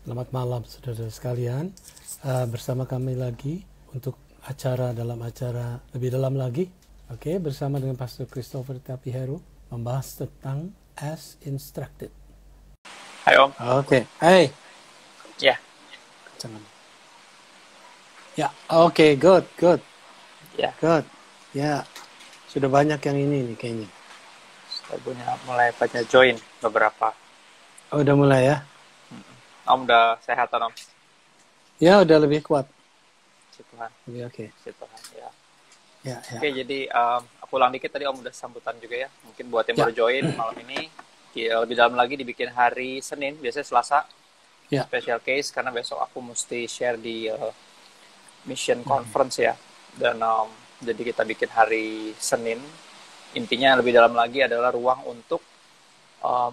Selamat malam saudara sekalian. Bersama kami lagi untuk dalam acara lebih dalam lagi. Oke, bersama dengan Pastor Christopher Tapiheru membahas tentang as instructed. Hai Om. Oke, hai. Ya. Jangan. Ya, oke, good. Ya. Good. Ya, sudah banyak yang ini nih kayaknya. Saya punya mulai pada join beberapa. Oh, udah mulai ya? Om udah sehat Om? Ya, udah lebih kuat. Puji Tuhan. Oke. Puji Tuhan, ya. Ya. Oke, jadi aku ulang dikit tadi Om udah sambutan juga ya. Mungkin buat yang baru join malam ini, lebih dalam lagi dibikin hari Senin, biasanya Selasa. Ya. Special case, karena besok aku mesti share di mission conference ya. Dan jadi kita bikin hari Senin. Intinya lebih dalam lagi adalah ruang untuk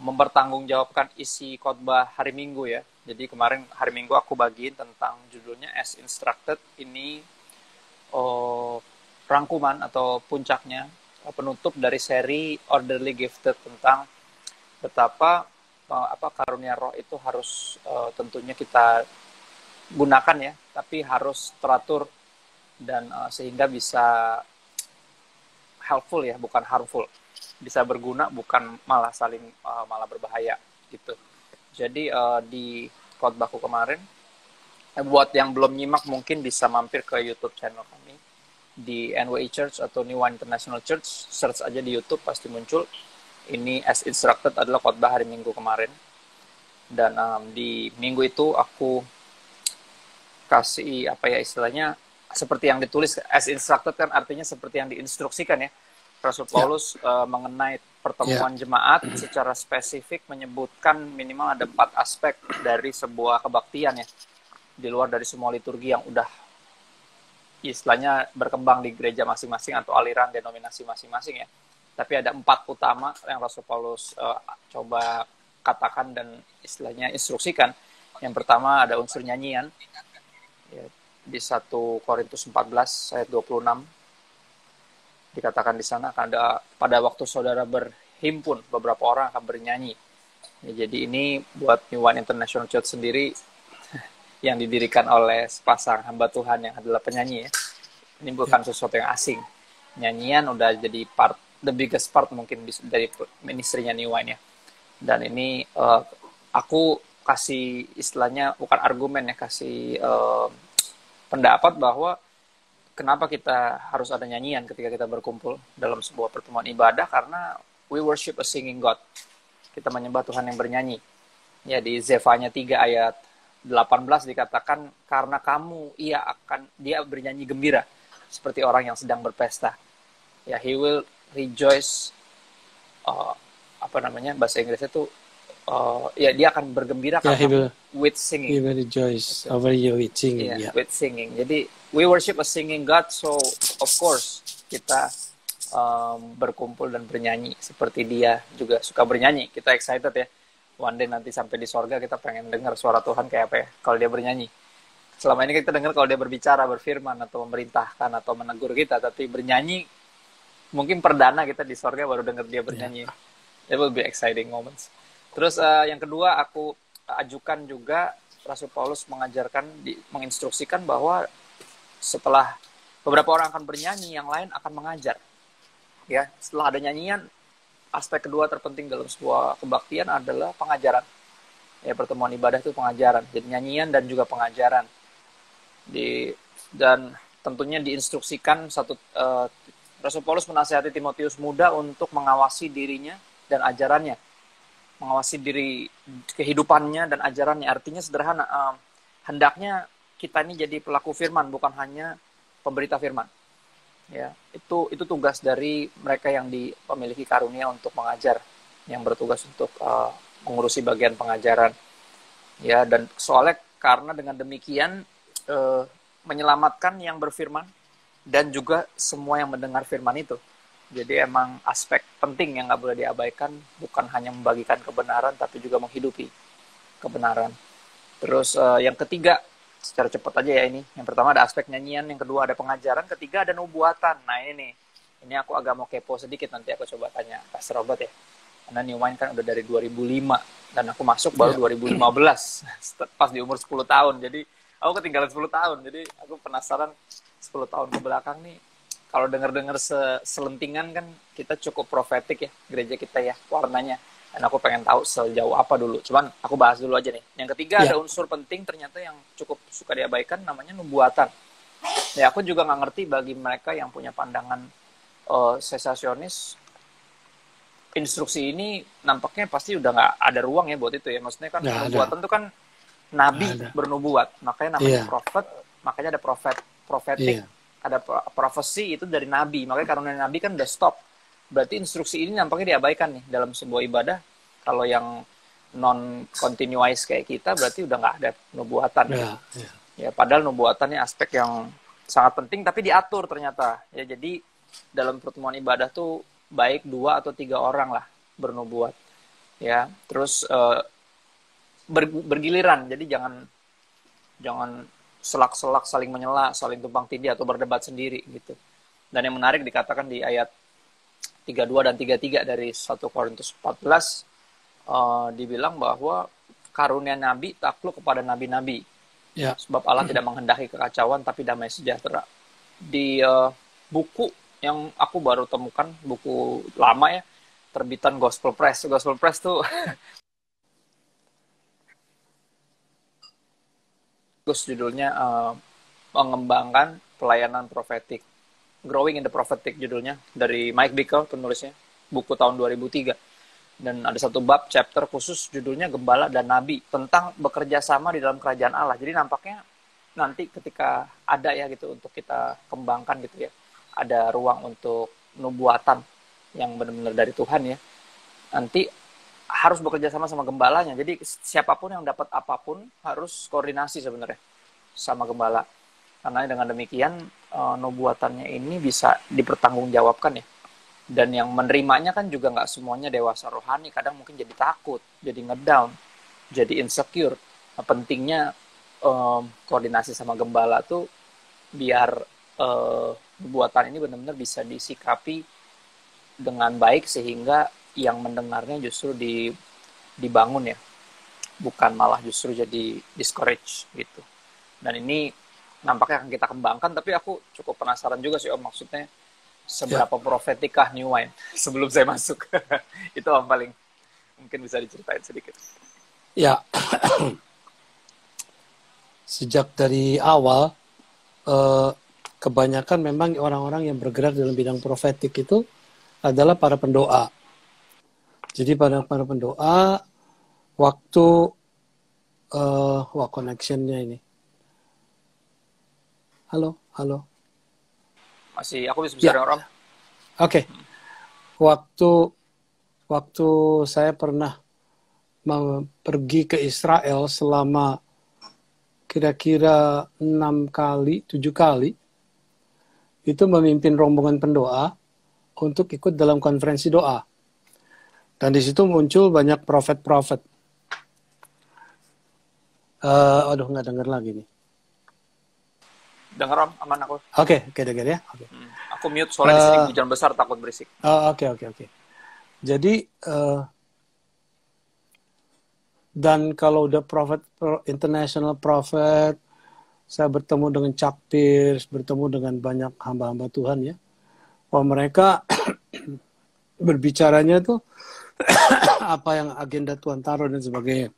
mempertanggungjawabkan isi khotbah hari Minggu ya. Jadi kemarin hari Minggu aku bagiin tentang judulnya as instructed. Ini rangkuman atau puncaknya, penutup dari seri Orderly Gifted tentang betapa karunia roh itu harus tentunya kita gunakan ya, tapi harus teratur dan sehingga bisa helpful ya, bukan harmful. Bisa berguna, bukan malah saling malah berbahaya gitu. Jadi di khotbahku kemarin, buat yang belum nyimak mungkin bisa mampir ke YouTube channel kami di NWI Church atau New Wine International Church, search aja di YouTube pasti muncul. Ini as instructed adalah khotbah hari Minggu kemarin. Dan di minggu itu aku kasih istilahnya seperti yang ditulis. As instructed kan artinya seperti yang diinstruksikan ya. Rasul Paulus mengenai pertemuan jemaat secara spesifik menyebutkan minimal ada 4 aspek dari sebuah kebaktian ya, di luar dari semua liturgi yang udah istilahnya berkembang di gereja masing-masing atau aliran denominasi masing-masing ya. Tapi ada 4 utama yang Rasul Paulus coba katakan dan istilahnya instruksikan. Yang pertama ada unsur nyanyian ya, di 1 Korintus 14 ayat 26 dikatakan di sana akan ada pada waktu saudara berhimpun beberapa orang akan bernyanyi. Ya, jadi ini buat New One International Church sendiri yang didirikan oleh sepasang hamba Tuhan yang adalah penyanyi ya. Ini bukan sesuatu yang asing. Nyanyian udah jadi the biggest part mungkin dari ministrinya New One ya. Dan ini aku kasih istilahnya bukan argumen ya, kasih pendapat bahwa kenapa kita harus ada nyanyian ketika kita berkumpul dalam sebuah pertemuan ibadah, karena we worship a singing God. Kita menyembah Tuhan yang bernyanyi. Ya, di Zefanya 3 ayat 18 dikatakan karena dia bernyanyi gembira seperti orang yang sedang berpesta. Ya, he will rejoice bahasa Inggrisnya tuh dia akan bergembira with singing. He will rejoice over you with singing. With singing. Jadi we worship a singing God, so of course kita berkumpul dan bernyanyi seperti dia juga suka bernyanyi. Kita excited ya. One day nanti sampai di sorga kita pengen dengar suara Tuhan kayak apa ya kalau dia bernyanyi. Selama ini kita dengar kalau dia berbicara, berfirman atau memerintahkan atau menegur kita, tapi bernyanyi mungkin perdana kita di sorga baru dengar dia bernyanyi. It will be exciting moments. Terus yang kedua aku ajukan juga Rasul Paulus menginstruksikan bahwa setelah beberapa orang akan bernyanyi, yang lain akan mengajar. Ya, setelah ada nyanyian, aspek kedua terpenting dalam sebuah kebaktian adalah pengajaran. Ya, pertemuan ibadah itu pengajaran. Jadi nyanyian dan juga pengajaran. Dan tentunya diinstruksikan Rasul Paulus menasihati Timotius muda untuk mengawasi dirinya dan ajarannya. Mengawasi diri kehidupannya dan ajarannya. Artinya sederhana, hendaknya kita ini jadi pelaku firman, bukan hanya pemberita firman. Ya, itu tugas dari mereka yang memiliki karunia untuk mengajar, yang bertugas untuk mengurusi bagian pengajaran. Ya, dan soalnya karena dengan demikian menyelamatkan yang berfirman dan juga semua yang mendengar firman itu. Jadi emang aspek penting yang nggak boleh diabaikan, bukan hanya membagikan kebenaran, tapi juga menghidupi kebenaran. Terus yang ketiga, secara cepat aja ya ini. Yang pertama ada aspek nyanyian, yang kedua ada pengajaran, ketiga ada nubuatan. Nah ini aku agak mau kepo sedikit, nanti aku coba tanya Pastor Robert ya. Karena New Wine kan udah dari 2005 dan aku masuk baru 2015 pas di umur 10 tahun. Jadi aku ketinggalan 10 tahun. Jadi aku penasaran 10 tahun ke belakang nih, kalau dengar-dengar selentingan kan kita cukup profetik ya, gereja kita ya, warnanya. Dan aku pengen tahu sejauh apa dulu. Cuman aku bahas dulu aja nih. Yang ketiga ada unsur penting ternyata yang cukup suka diabaikan, namanya nubuatan. Ya aku juga nggak ngerti bagi mereka yang punya pandangan sesasionis, instruksi ini nampaknya pasti udah nggak ada ruang ya buat itu ya. Maksudnya kan nubuatan itu kan nabi bernubuat, makanya namanya prophet, makanya ada prophetic, ada prophecy itu dari nabi, makanya karunia nabi kan udah stop. Berarti instruksi ini nampaknya diabaikan nih dalam sebuah ibadah. Kalau yang non continuous kayak kita berarti udah nggak ada nubuatan. Ya padahal nubuatannya aspek yang sangat penting tapi diatur ternyata. Ya jadi dalam pertemuan ibadah tuh baik 2 atau 3 orang lah bernubuat. Ya, terus bergiliran. Jadi jangan selak-selak saling menyela, saling tumpang tindih atau berdebat sendiri gitu. Dan yang menarik dikatakan di ayat 32 dan 33 dari 1 Korintus 14 dibilang bahwa karunia nabi takluk kepada nabi-nabi. Sebab Allah tidak menghendaki kekacauan tapi damai sejahtera. Di buku yang aku baru temukan, buku lama ya, terbitan Gospel Press. Gospel Press tuh judulnya mengembangkan pelayanan profetik. Growing in the Prophetic judulnya, dari Mike Bickle penulisnya, buku tahun 2003. Dan ada satu bab chapter khusus judulnya Gembala dan Nabi, tentang bekerja sama di dalam kerajaan Allah. Jadi nampaknya nanti ketika ada ya gitu untuk kita kembangkan gitu ya, ada ruang untuk nubuatan yang benar-benar dari Tuhan ya, nanti harus bekerja sama gembalanya. Jadi siapapun yang dapat apapun harus koordinasi sebenarnya sama gembala. Karena dengan demikian nubuatannya ini bisa dipertanggungjawabkan ya. Dan yang menerimanya kan juga nggak semuanya dewasa rohani. Kadang mungkin jadi takut, jadi ngedown, jadi insecure. Nah, pentingnya koordinasi sama gembala tuh biar nubuatan ini benar-benar bisa disikapi dengan baik sehingga yang mendengarnya justru dibangun ya, bukan malah justru jadi discourage gitu. Dan ini nampaknya akan kita kembangkan, tapi aku cukup penasaran juga sih Om, maksudnya seberapa profetikah New Wine sebelum saya masuk. Itu Om paling mungkin bisa diceritain sedikit. Ya, sejak dari awal kebanyakan memang orang-orang yang bergerak dalam bidang profetik itu adalah para pendoa. Jadi para pendoa waktu connectionnya ini. Halo. Masih, aku bisa bicara orang. Oke. Waktu saya pernah pergi ke Israel selama kira-kira 6 kali, 7 kali, itu memimpin rombongan pendoa untuk ikut dalam konferensi doa. Dan di situ muncul banyak profet-profet. Aduh, nggak dengar lagi nih. Dengar Om, aman aku. Oke, dengar ya. Okay. Aku mute soalnya di sini hujan besar, takut berisik. Oke. Jadi dan kalau udah international prophet, saya bertemu dengan Chuck Pierce, bertemu dengan banyak hamba-hamba Tuhan ya. Wah, mereka berbicaranya tuh apa yang agenda Tuhan taruh dan sebagainya.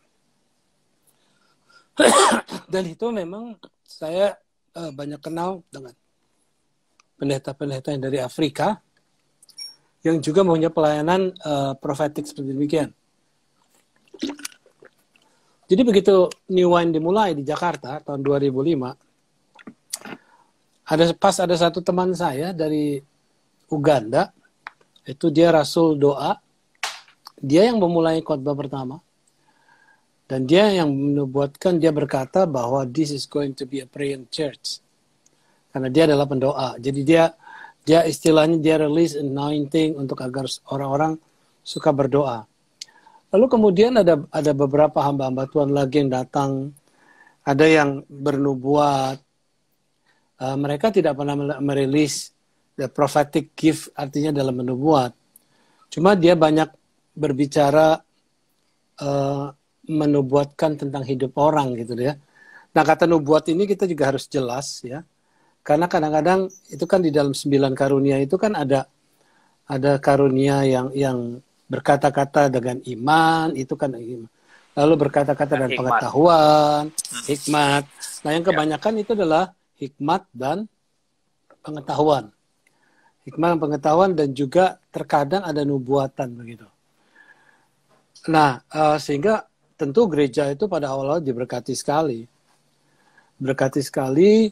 Dan itu memang saya banyak kenal dengan pendeta-pendeta yang dari Afrika yang juga punya pelayanan profetik seperti demikian. Jadi begitu New Wine dimulai di Jakarta tahun 2005, ada satu teman saya dari Uganda, itu dia rasul doa, dia yang memulai khotbah pertama, dan dia yang menubuatkan, dia berkata bahwa this is going to be a praying church. Karena dia adalah pendoa. Jadi dia istilahnya dia release anointing untuk agar orang-orang suka berdoa. Lalu kemudian ada beberapa hamba-hamba Tuhan lagi yang datang. Ada yang bernubuat. Mereka tidak pernah merilis the prophetic gift, artinya dalam menubuat. Cuma dia banyak berbicara menubuatkan tentang hidup orang gitu ya. Nah, kata nubuat ini kita juga harus jelas ya. Karena kadang-kadang itu kan di dalam 9 karunia itu kan ada karunia yang berkata-kata dengan iman, itu kan iman. Lalu berkata-kata dan pengetahuan, hikmat. Nah, yang kebanyakan itu adalah hikmat dan pengetahuan. Hikmat dan pengetahuan dan juga terkadang ada nubuatan begitu. Nah, sehingga tentu gereja itu pada awal-awal diberkati sekali. Berkati sekali,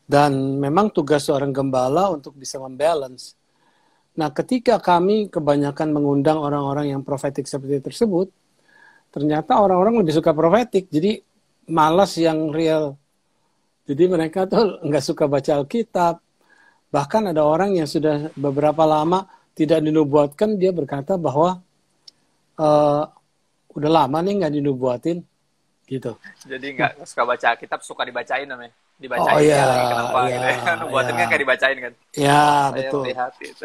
dan memang tugas seorang gembala untuk bisa membalance. Nah, ketika kami kebanyakan mengundang orang-orang yang profetik seperti tersebut, ternyata orang-orang lebih suka profetik, jadi malas yang real. Jadi mereka tuh nggak suka baca Alkitab. Bahkan ada orang yang sudah beberapa lama tidak dinubuatkan, dia berkata bahwa udah lama nih nggak dinubuatin, gitu. Jadi nggak suka baca Alkitab, suka dibacain namanya. Dibacain oh iya, kenapa iya, gitu ya. Nubuatin kan kayak dibacain kan. Ya, Saya betul. melihat gitu.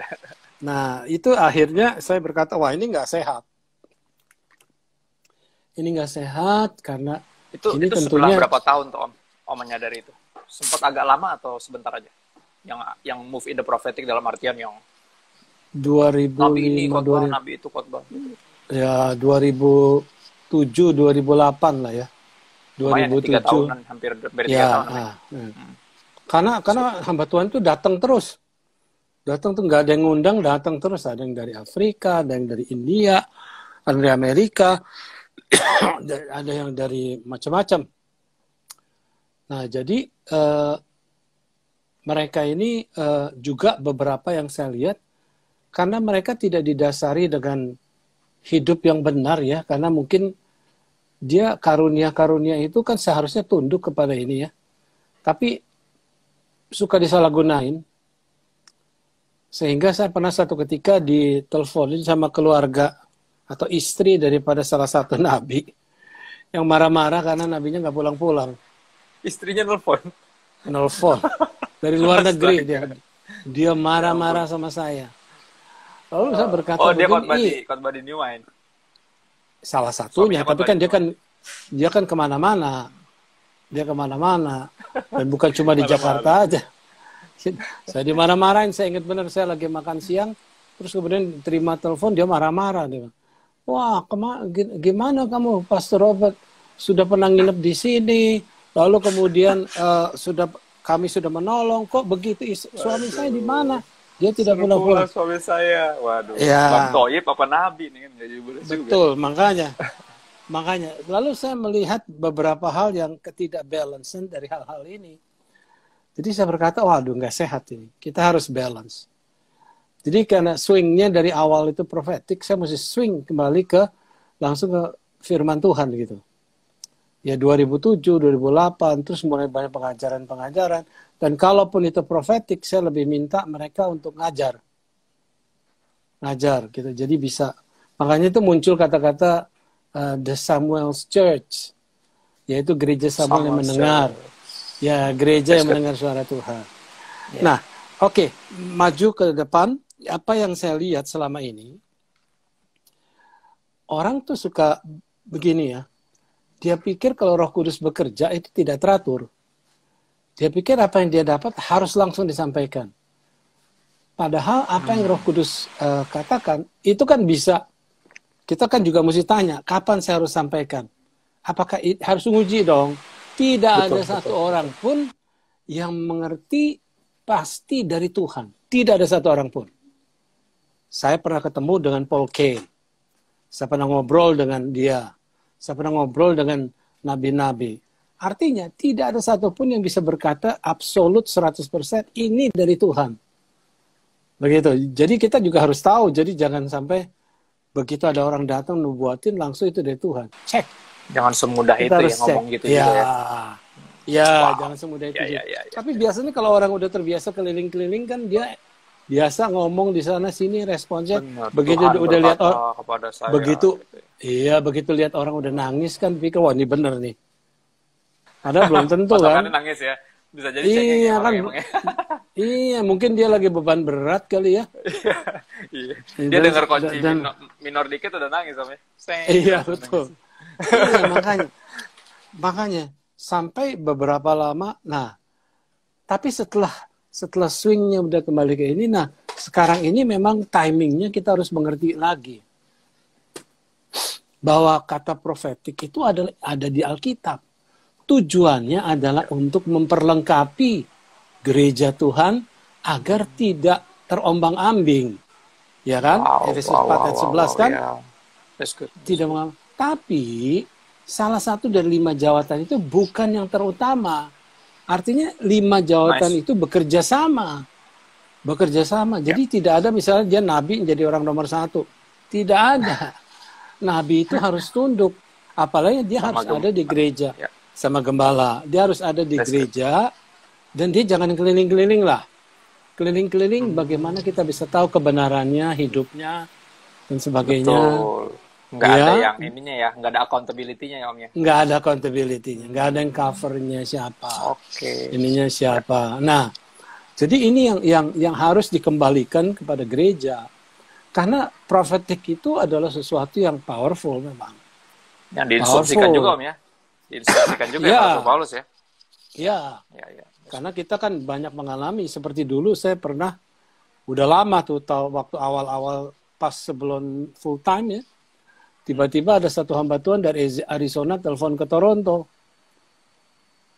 Nah, itu akhirnya saya berkata, wah ini nggak sehat. Ini nggak sehat karena itu ini setelah tentunya berapa tahun tuh Om menyadari itu? Sempat agak lama atau sebentar aja? Yang move in the prophetic dalam artian yang 2005, nabi ini khotbah, nabi itu khotbah. Ya 2007, 2008 lah ya. Lumayan 3 tahunan, hampir 3 tahun. Karena hamba Tuhan itu datang terus. Datang tuh nggak ada yang ngundang, datang terus. Ada yang dari Afrika, ada yang dari India, ada dari Amerika, ada yang dari macam-macam. Nah, jadi mereka ini juga beberapa yang saya lihat, karena mereka tidak didasari dengan hidup yang benar ya, karena mungkin dia karunia-karunia itu kan seharusnya tunduk kepada ini ya, tapi suka disalahgunain. Sehingga saya pernah satu ketika diteleponin sama keluarga atau istri daripada salah satu nabi yang marah-marah karena nabinya nggak pulang-pulang. Istrinya nelfon dari luar negeri, dia marah-marah sama saya. Lalu saya berkata, dia khotbah di New Wine. Salah satunya, tapi kan dia kan kemana-mana. Dia kemana-mana. Dan bukan cuma di Jakarta aja. Saya dimarah-marahin, saya ingat benar saya lagi makan siang, terus kemudian terima telepon, dia marah-marah. Dia bilang, wah gimana kamu Pastor Robert, sudah pernah nginep di sini, lalu kemudian kami sudah menolong, kok begitu suami saya di mana? Dia tidak pulang-pulang. Suami saya, waduh. Ya. Bang Toyib apa Nabi nih kan? Betul, makanya. Lalu saya melihat beberapa hal yang ketidakbalancean dari hal-hal ini. Jadi saya berkata, waduh nggak sehat ini. Kita harus balance. Jadi karena swingnya dari awal itu profetik, saya mesti swing kembali langsung ke firman Tuhan gitu. Ya 2007, 2008, terus mulai banyak pengajaran-pengajaran. Dan kalaupun itu profetik, saya lebih minta mereka untuk ngajar gitu. Jadi bisa, makanya itu muncul kata-kata The Samuel's Church, yaitu gereja Samuel yang mendengar. Ya, gereja yang mendengar suara Tuhan. Yeah. Nah, oke, maju ke depan. Apa yang saya lihat selama ini, orang tuh suka begini ya. Dia pikir kalau Roh Kudus bekerja itu tidak teratur. Dia pikir apa yang dia dapat harus langsung disampaikan. Padahal apa yang Roh Kudus katakan, itu kan bisa. Kita kan juga mesti tanya, kapan saya harus sampaikan? Apakah harus uji dong? Tidak ada satu orang pun yang mengerti pasti dari Tuhan. Tidak ada satu orang pun. Saya pernah ketemu dengan Paul Cain. Saya pernah ngobrol dengan dia. Saya pernah ngobrol dengan nabi-nabi. Artinya tidak ada satupun yang bisa berkata absolut 100% ini dari Tuhan. Begitu. Jadi kita juga harus tahu. Jadi jangan sampai begitu ada orang datang nubuatin langsung itu dari Tuhan. Cek. Jangan semudah kita itu ya ngomong gitu ya. Juga ya. Ya, wow. Jangan semudah itu. Ya. Tapi biasanya kalau orang udah terbiasa keliling-keliling kan dia biasa ngomong di sana sini responsnya. Benar, begitu Tuhan udah lihat saya, begitu gitu. Iya, begitu lihat orang udah nangis kan pikir wah ini bener nih. Padahal belum tentu kan. Nangis ya. Bisa jadi cengeng ya Iya kan, orang emang ya. iya mungkin dia lagi beban berat kali ya. Iya. Dia dengar kunci Dan minor dikit udah nangis Om ya. iya Langsung nangis. betul. Iya makanya sampai beberapa lama. Nah, tapi setelah swingnya udah kembali ke ini, nah sekarang ini memang timingnya kita harus mengerti lagi bahwa kata profetik itu ada di Alkitab. Tujuannya adalah untuk memperlengkapi gereja Tuhan agar tidak terombang-ambing. Ya kan? Efesus 4 ayat 11 kan? Yeah. That's good. Tidak mengalami. Tapi salah satu dari 5 jawatan itu bukan yang terutama. Artinya 5 jawatan itu bekerja sama. Bekerja sama. Jadi tidak ada misalnya dia nabi jadi orang nomor 1. Tidak ada. Nabi itu harus tunduk. Apalagi dia harus ada di gereja. Sama gembala. Dia harus ada di gereja. Dan dia jangan keliling-keliling lah. Keliling-keliling bagaimana kita bisa tahu kebenarannya, hidupnya, dan sebagainya. Betul. Nggak ada yang ininya ya, nggak ada accountability-nya ya Om ya? Nggak ada accountability-nya, nggak ada yang covernya siapa, ininya siapa. Nah, jadi ini yang harus dikembalikan kepada gereja. Karena prophetic itu adalah sesuatu yang powerful memang. Yang diinstruksikan juga Om ya? Diinstruksikan juga ya Rasul Paulus ya? Iya. Karena kita kan banyak mengalami, seperti dulu saya pernah, udah lama tuh, waktu awal-awal pas sebelum full time ya, tiba-tiba ada satu hamba Tuhan dari Arizona telepon ke Toronto.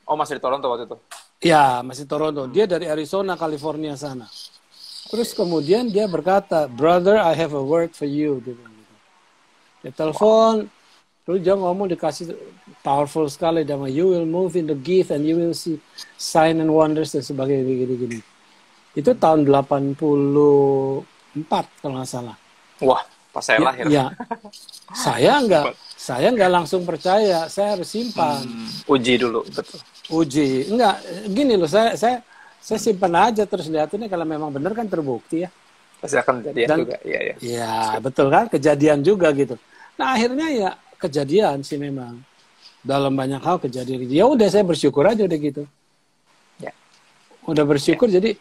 Oh, masih di Toronto waktu itu? Ya, masih Toronto. Dia dari Arizona, California sana. Terus kemudian dia berkata, "Brother, I have a word for you." Dia telepon, terus dia ngomong, dikasih powerful sekali, sama "You will move in the gift and you will see sign and wonders," dan sebagainya, gini-gini. Itu tahun 84 kalau nggak salah. Wah, pas saya lahir. Ya, saya nggak langsung percaya, saya harus simpan. Uji dulu, betul. Uji, enggak, gini loh, saya simpan aja terus lihatinnya kalau memang benar kan terbukti ya. Pasti akan kejadian juga, iya. Iya, betul kan, kejadian juga gitu. Nah akhirnya ya kejadian sih memang dalam banyak hal kejadian. Ya udah saya bersyukur aja udah gitu. Ya. Udah bersyukur jadi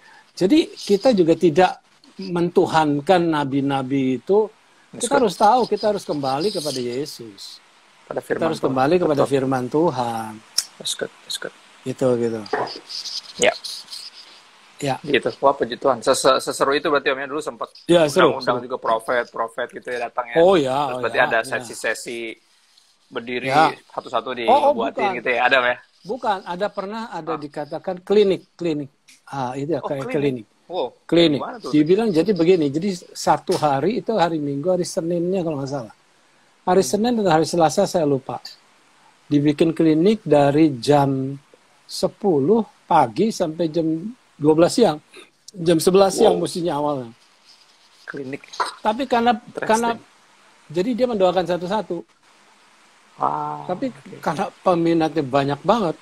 kita juga tidak mentuhankan nabi-nabi itu. Kita harus tahu, kita harus kembali kepada Yesus. Kita harus kembali kepada firman Tuhan. That's good. Gitu. Ya. Ya. Gitu. Wah, puji Tuhan. Seseru itu berarti Om ya, dulu sempat undang juga profet gitu ya datangnya. Oh ya. Terus berarti ada sesi-sesi berdiri satu-satu dibuatin gitu ya, ada ya? Bukan, pernah dikatakan klinik. Itu ya, kayak klinik. Wow, klinik. Dibilang jadi begini, jadi satu hari itu hari Minggu, hari Seninnya kalau nggak salah. Hari Senin dan hari Selasa saya lupa. Dibikin klinik dari jam 10 pagi sampai jam 12 siang. Jam 11 siang mestinya awalnya. Klinik. Tapi karena jadi dia mendoakan satu-satu. Tapi karena peminatnya banyak banget.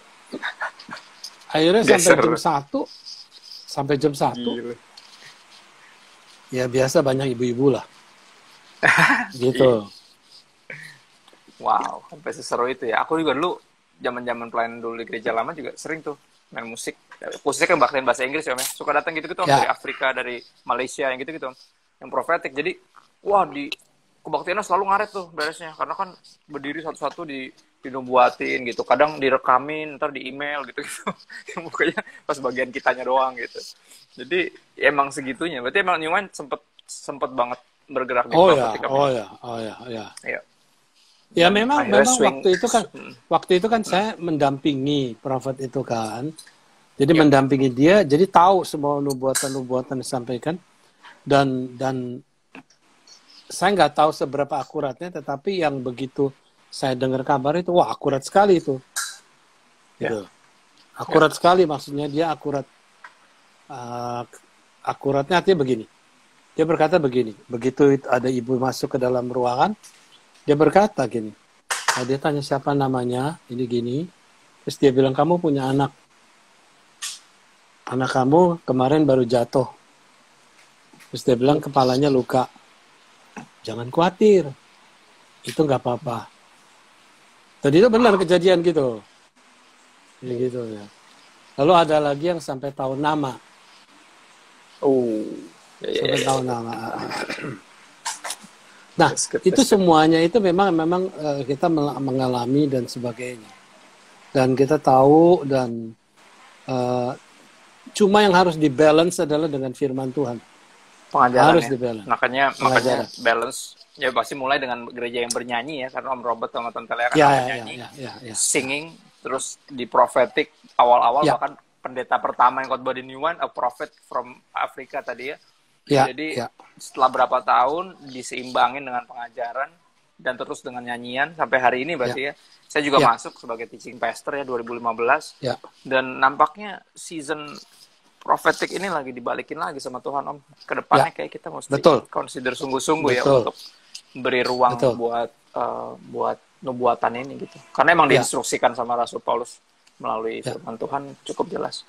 Akhirnya sampai jam 1. Gila. Ya biasa banyak ibu-ibu lah. Gitu. Wow, sampai seseru itu ya. Aku juga dulu zaman-zaman pelayanan dulu di gereja lama juga sering tuh main musik. Khususnya kan bahasa Inggris ya Om ya. Suka datang gitu-gitu Om, dari Afrika, dari Malaysia yang gitu-gitu Om. Yang profetik. Jadi di kebaktiannya selalu ngaret tuh beresnya. Karena kan berdiri satu-satu dinubuatin gitu. Kadang direkamin, ntar di email gitu-gitu. Yang pokoknya pas bagian kitanya doang gitu. Jadi emang segitunya. Berarti emang Newman sempet banget bergerak di profetik. Oh ya. Ya memang waktu itu kan saya mendampingi prophet itu kan. Jadi mendampingi dia, jadi tahu semua nubuatan disampaikan dan saya nggak tahu seberapa akuratnya, tetapi yang begitu saya dengar kabar itu, wah akurat sekali itu. Gitu. Akurat sekali, maksudnya dia akurat. Akuratnya artinya begini. Dia berkata begini, begitu ada ibu masuk ke dalam ruangan, dia berkata gini, dia tanya siapa namanya, ini gini, terus dia bilang, kamu punya anak kamu kemarin baru jatuh, terus dia bilang kepalanya luka, jangan khawatir, itu nggak apa-apa. Tadi itu benar kejadian gitu ya. Lalu ada lagi yang sampai tahu nama. Sampai tahu nama. Nah, itu semuanya itu memang kita mengalami dan sebagainya. Dan kita tahu dan cuma yang harus dibalance adalah dengan firman Tuhan. Pengajaran harus ya. dibalance. Makanya balance ya pasti mulai dengan gereja yang bernyanyi ya, karena Om Robert sama Tante Lea kan bernyanyi, singing, terus di prophetic awal-awal bahkan pendeta pertama yang khotbah di New Wine, a prophet from Africa tadi ya. Jadi setelah berapa tahun diseimbangin dengan pengajaran dan terus dengan nyanyian sampai hari ini berarti ya. Saya juga masuk sebagai teaching pastor ya 2015. Dan nampaknya season prophetic ini lagi dibalikin lagi sama Tuhan Om. Kedepannya kayak kita mesti consider sungguh-sungguh ya untuk beri ruang buat nubuatan ini gitu. Karena emang diinstruksikan sama Rasul Paulus melalui firman Tuhan cukup jelas.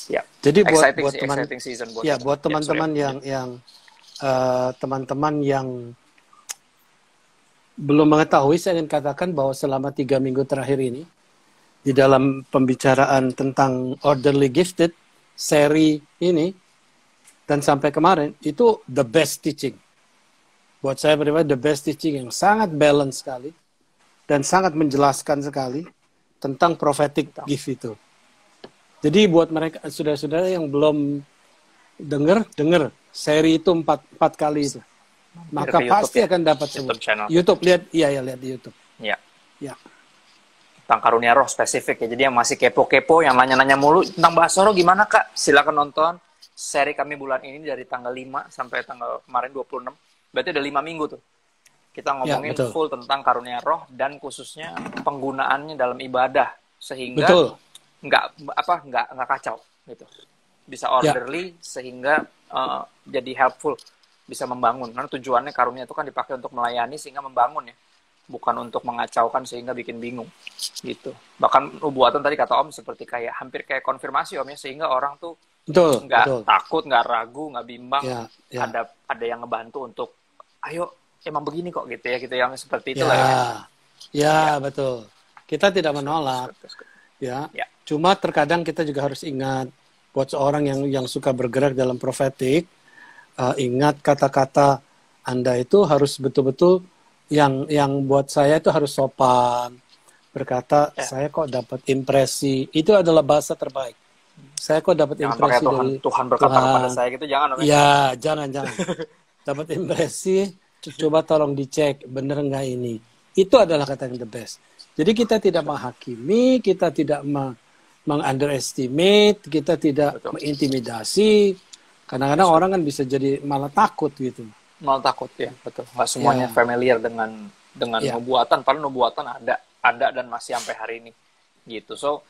Ya. Jadi buat teman-teman teman-teman yang belum mengetahui, saya ingin katakan bahwa selama 3 minggu terakhir ini di dalam pembicaraan tentang orderly gifted seri ini dan sampai kemarin itu the best teaching. Buat saya pribadi the best teaching yang sangat balance sekali dan sangat menjelaskan sekali tentang prophetic gift itu. Jadi buat mereka saudara-saudara yang belum dengar seri itu 4 kali itu. Maka pasti akan dapat semua. YouTube lihat lihat di YouTube. Ya. Tentang karunia roh spesifik ya. Jadi yang masih kepo-kepo, yang nanya-nanya mulu tentang bahasa roh gimana Kak? Silakan nonton seri kami bulan ini dari tanggal 5 sampai tanggal kemarin 26. Berarti ada 5 minggu tuh. Kita ngomongin full tentang karunia roh dan khususnya penggunaannya dalam ibadah sehingga nggak kacau gitu. Bisa orderly sehingga jadi helpful, bisa membangun. Karena tujuannya karunia itu kan dipakai untuk melayani sehingga membangun ya, bukan untuk mengacaukan sehingga bikin bingung gitu. Bahkan nubuatan tadi kata Om seperti hampir kayak konfirmasi Om ya, sehingga orang tuh nggak takut, nggak ragu, nggak bimbang. Ada yang ngebantu untuk ayo emang begini kok gitu ya, yang seperti itu lah ya. Betul. Kita tidak menolak ya. Cuma terkadang kita juga harus ingat buat seorang yang suka bergerak dalam profetik, ingat kata-kata Anda itu harus betul-betul yang buat saya itu harus sopan. Berkata, saya kok dapat impresi. Itu adalah bahasa terbaik. Saya kok dapat impresi dari Tuhan berkata kepada saya gitu, jangan. Ya, jangan. Dapat impresi, coba tolong dicek, bener nggak ini. Itu adalah kata yang the best. Jadi kita tidak menghakimi, kita tidak meng-underestimate, kita tidak mengintimidasi. Kadang-kadang orang kan bisa jadi malah takut gitu. Malah takut ya, betul. Nggak semuanya familiar dengan nubuatan, padahal nubuatan ada dan masih sampai hari ini gitu. So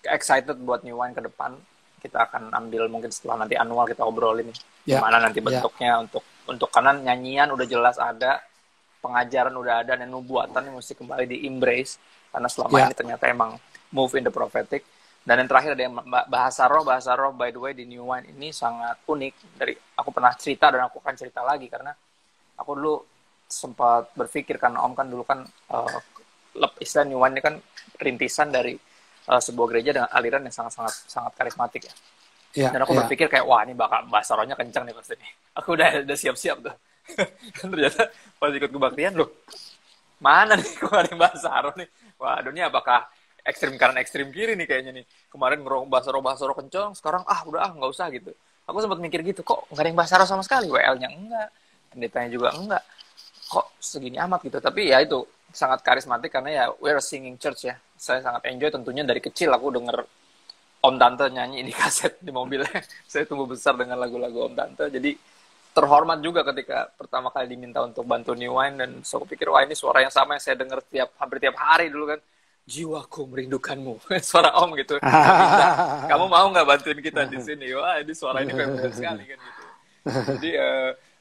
excited buat New Wine ke depan. Kita akan ambil mungkin setelah nanti annual kita obrolin gimana nanti bentuknya untuk karena nyanyian udah jelas ada, pengajaran udah ada, dan nubuatan yang mesti kembali di embrace karena selama ini ternyata emang move in the prophetic. Dan yang terakhir ada yang bahasa roh by the way di New Wine ini sangat unik. Dari aku pernah cerita dan aku akan cerita lagi karena aku dulu sempat berpikir karena Om kan dulu kan istilah New Wine ini kan rintisan dari sebuah gereja dengan aliran yang sangat karismatik ya. Dan aku berpikir kayak wah ini bakal bahasa rohnya kencang nih pasti nih. Aku udah siap-siap tuh. Ternyata pas ikut kebaktian loh, mana nih kok ada yang bahasa roh nih? Waduh ini apakah ekstrim kanan ekstrim kiri nih kayaknya nih. Kemarin bahasa roh kencang, sekarang nggak usah gitu. Aku sempat mikir gitu, kok nggak ada yang bahasa roh sama sekali, WL-nya enggak, pendetanya juga enggak, kok segini amat gitu. Tapi ya itu sangat karismatik karena ya we're a singing church ya. Saya sangat enjoy tentunya dari kecil aku denger Om Tante nyanyi di kaset di mobil. Saya tumbuh besar dengan lagu-lagu Om Tante, jadi terhormat juga ketika pertama kali diminta untuk bantu New Wine, dan so aku pikir wah ini suara yang sama yang saya dengar hampir tiap hari dulu kan. Jiwaku merindukanmu, suara Om gitu. Kamu mau nggak bantuin kita di sini? Wah ini suara ini familiar sekali kan gitu. Jadi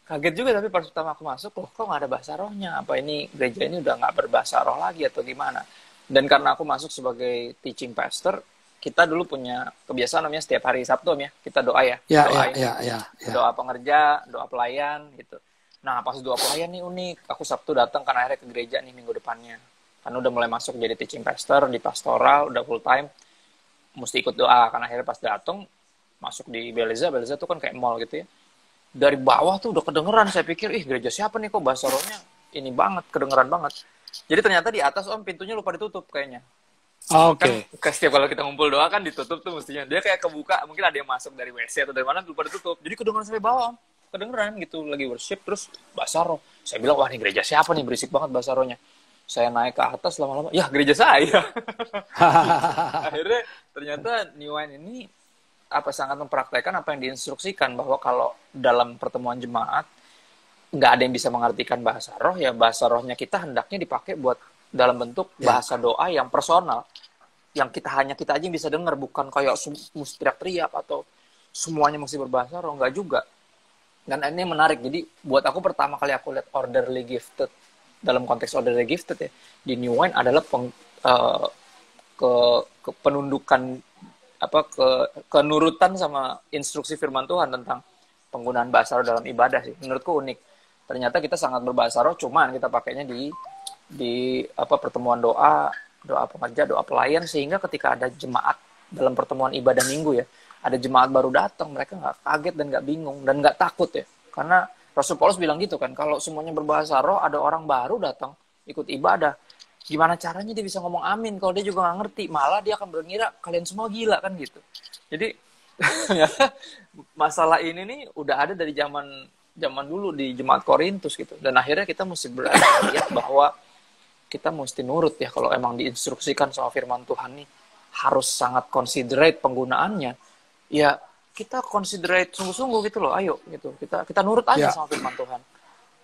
kaget juga tapi pas pertama aku masuk, loh kok nggak ada bahasa rohnya? Apa ini gereja ini udah nggak berbahasa roh lagi atau gimana? Dan karena aku masuk sebagai teaching pastor, kita dulu punya kebiasaan namanya setiap hari Sabtu ya kita doa ya. Doa pengerja, doa pelayan gitu. Nah pas doa pelayan nih unik, aku Sabtu datang kan akhirnya ke gereja nih minggu depannya. Kan udah mulai masuk jadi teaching pastor di pastoral, udah full time. mesti ikut doa. Kan akhirnya pas datang masuk di Beleza tuh kan kayak mall gitu ya. Dari bawah tuh udah kedengeran, saya pikir gereja siapa nih, kok bahasa rohnya ini banget, kedengeran banget. Jadi ternyata di atas pintunya lupa ditutup kayaknya. Oke. Kan setiap kalau kita ngumpul doa kan ditutup tuh mestinya. Dia kayak kebuka, mungkin ada yang masuk dari WC atau dari mana lupa ditutup. Jadi kedengeran sampai bawah, kedengeran gitu lagi worship terus bahasa roh. Saya bilang, wah ini gereja siapa nih, berisik banget bahasa rohnya. Saya naik ke atas lama-lama, ya gereja saya. Akhirnya ternyata New Wine ini sangat mempraktekkan apa yang diinstruksikan, bahwa kalau dalam pertemuan jemaat nggak ada yang bisa mengartikan bahasa roh, ya bahasa rohnya kita hendaknya dipakai buat dalam bentuk bahasa doa yang personal, yang kita aja yang bisa dengar, bukan kayak mesti teriak-teriak atau semuanya mesti berbahasa roh, nggak juga. Dan ini menarik, jadi buat aku pertama kali aku lihat orderly gifted, dalam konteks orderly gifted ya, di New Wine adalah penundukan kenurutan sama instruksi firman Tuhan tentang penggunaan bahasa roh dalam ibadah sih. Menurutku unik. Ternyata kita sangat berbahasa roh, cuman kita pakainya di pertemuan doa pengerja, doa pelayan, sehingga ketika ada jemaat dalam pertemuan ibadah minggu ya, ada jemaat baru datang, mereka nggak kaget dan nggak bingung dan nggak takut ya. Karena Rasul Paulus bilang gitu kan, kalau semuanya berbahasa roh, ada orang baru datang ikut ibadah, gimana caranya dia bisa ngomong amin kalau dia juga nggak ngerti, malah dia akan mengira kalian semua gila kan gitu. Jadi masalah ini nih udah ada dari zaman dulu di jemaat Korintus gitu, dan akhirnya kita mesti lihat bahwa kita mesti nurut ya, kalau emang diinstruksikan sama firman Tuhan nih harus sangat considerate penggunaannya, ya kita considerate sungguh-sungguh gitu loh, ayo gitu, kita nurut aja sama firman Tuhan.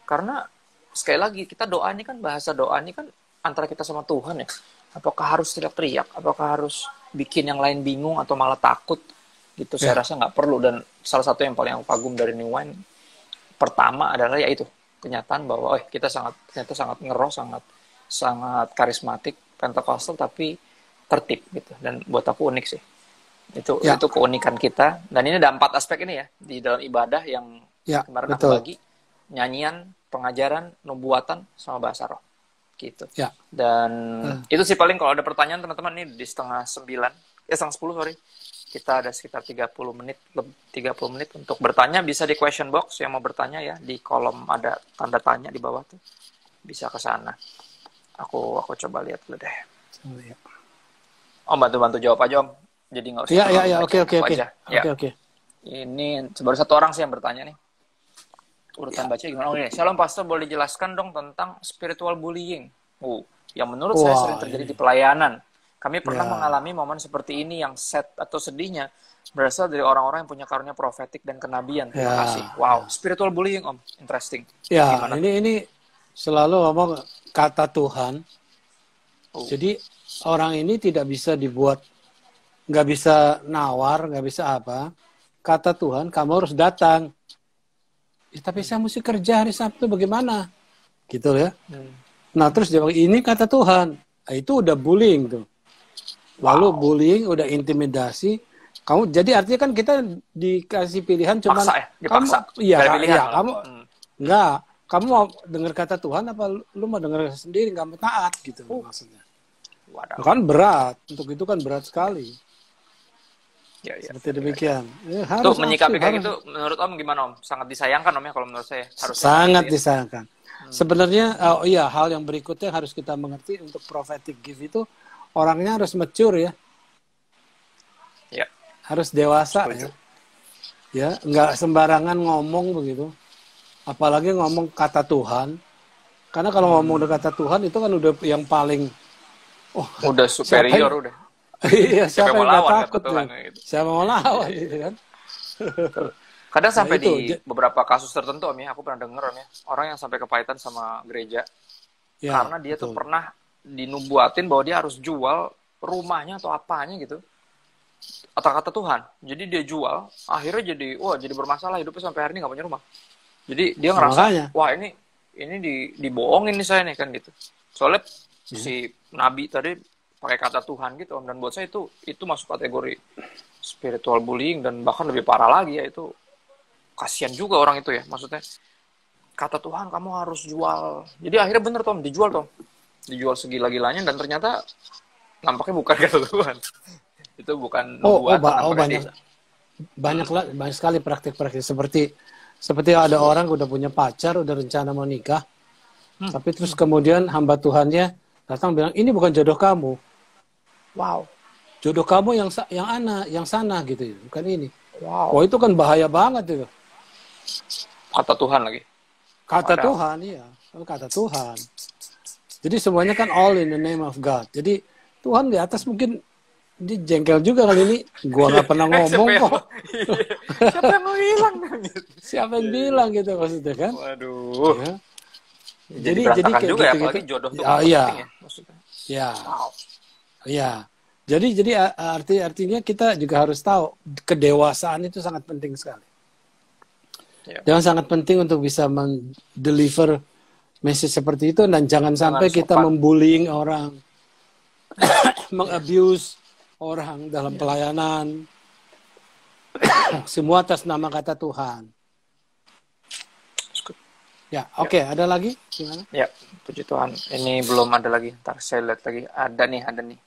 Karena sekali lagi kita doa ini kan, bahasa doa ini kan antara kita sama Tuhan ya. Apakah harus teriak-teriak? Apakah harus bikin yang lain bingung atau malah takut? Gitu saya rasa nggak perlu. Dan salah satu yang paling aku kagum dari New Wine pertama adalah yaitu kenyataan bahwa kita ternyata sangat ngeroh, sangat karismatik, Pentakosta, tapi tertib gitu. Dan buat aku unik sih. Itu keunikan kita. Dan ini ada 4 aspek ini ya di dalam ibadah yang kemarin aku bagi: nyanyian, pengajaran, nubuatan, sama bahasa roh. Gitu. Dan itu sih paling. Kalau ada pertanyaan teman-teman, ini di 8:30, 8:10 sorry. Kita ada sekitar 30 menit untuk bertanya. Bisa di question box yang mau bertanya ya, di kolom ada tanda tanya di bawah tuh. Bisa ke sana. Aku coba lihat dulu deh. Om bantu jawab aja Om. Jadi nggak usah. Iya, oke. Ini baru 1 orang sih yang bertanya nih. Urutan baca gimana? Shalom Pastor, boleh dijelaskan dong tentang spiritual bullying? Yang menurut saya sering terjadi di pelayanan. Kami pernah mengalami momen seperti ini yang sad atau sedihnya berasal dari orang-orang yang punya karunia profetik dan kenabian. Terima kasih. Wow, spiritual bullying Om, interesting. Ya, ini selalu ngomong kata Tuhan. Jadi orang ini tidak bisa dibuat, nggak bisa nawar, nggak bisa apa. Kata Tuhan, kamu harus datang. Tapi saya mesti kerja hari Sabtu, bagaimana? Gitu ya. Nah, terus dia bilang, ini kata Tuhan. Itu udah bullying tuh. Lalu bullying, udah intimidasi. Kamu, jadi artinya kan kita dikasih pilihan cuma dipaksa. Kamu enggak. Kamu mau dengar kata Tuhan apa lu mau dengar sendiri, nggak mau taat gitu maksudnya. Kan berat. Untuk itu kan berat sekali. Seperti demikian. Tuh menyikapi kayak gitu, menurut Om gimana Om? Sangat disayangkan Om ya, kalau menurut saya. Sangat disayangkan. Sebenarnya hal yang berikutnya harus kita mengerti untuk prophetic gift itu, orangnya harus mature ya. Harus dewasa ya. Ya, nggak sembarangan ngomong begitu. Apalagi ngomong kata Tuhan. Karena kalau ngomong kata Tuhan itu kan udah yang paling udah superior udah. Iya, siapa yang nggak takut tuh? Gitu. Siapa mau lawan gitu kan? Kadang sampai di beberapa kasus tertentu Om ya, aku pernah dengar Om ya, orang yang sampai kepahitan sama gereja karena dia tuh pernah dinubuatin bahwa dia harus jual rumahnya atau apanya gitu atas kata Tuhan. Jadi dia jual, akhirnya jadi bermasalah hidupnya sampai hari ini nggak punya rumah. Jadi dia ngerasa ini dibohongin nih saya nih kan gitu. Soalnya si nabi tadi pakai kata Tuhan gitu Om, dan buat saya itu masuk kategori spiritual bullying, dan bahkan lebih parah lagi ya, itu kasihan juga orang itu ya, maksudnya kata Tuhan kamu harus jual. Jadi akhirnya bener Tom, dijual segila-gilanya, dan ternyata nampaknya bukan kata Tuhan. Itu itu bukan nubuatan apa banyak sekali praktik-praktik seperti ada orang udah punya pacar, udah rencana mau nikah, tapi terus kemudian hamba Tuhannya datang bilang ini bukan jodoh kamu. Wow. Jodoh kamu yang sana gitu, bukan ini. Wow. Wah, itu kan bahaya banget itu. Kata Tuhan lagi. Kata Tuhan, iya. Kata Tuhan. Jadi semuanya kan all in the name of God. Jadi Tuhan di atas mungkin dia jengkel juga kali ini. Gua nggak pernah ngomong kok. Siapa yang mau bilang? Siapa yang bilang gitu maksudnya kan? Waduh. Ya. Jadi berantakan juga ya, apalagi jodoh itu penting ya. Maksudnya. Ya. Wow. Ya. Jadi artinya kita juga harus tahu kedewasaan itu sangat penting sekali. Ya. Dan sangat penting untuk bisa mendeliver message seperti itu dan jangan sampai kita membullying orang, mengabuse orang dalam pelayanan. Semua atas nama kata Tuhan. Ya, oke. Ada lagi? Gimana? Ya, puji Tuhan. Ini belum ada lagi. Ntar saya lihat lagi. Ada nih.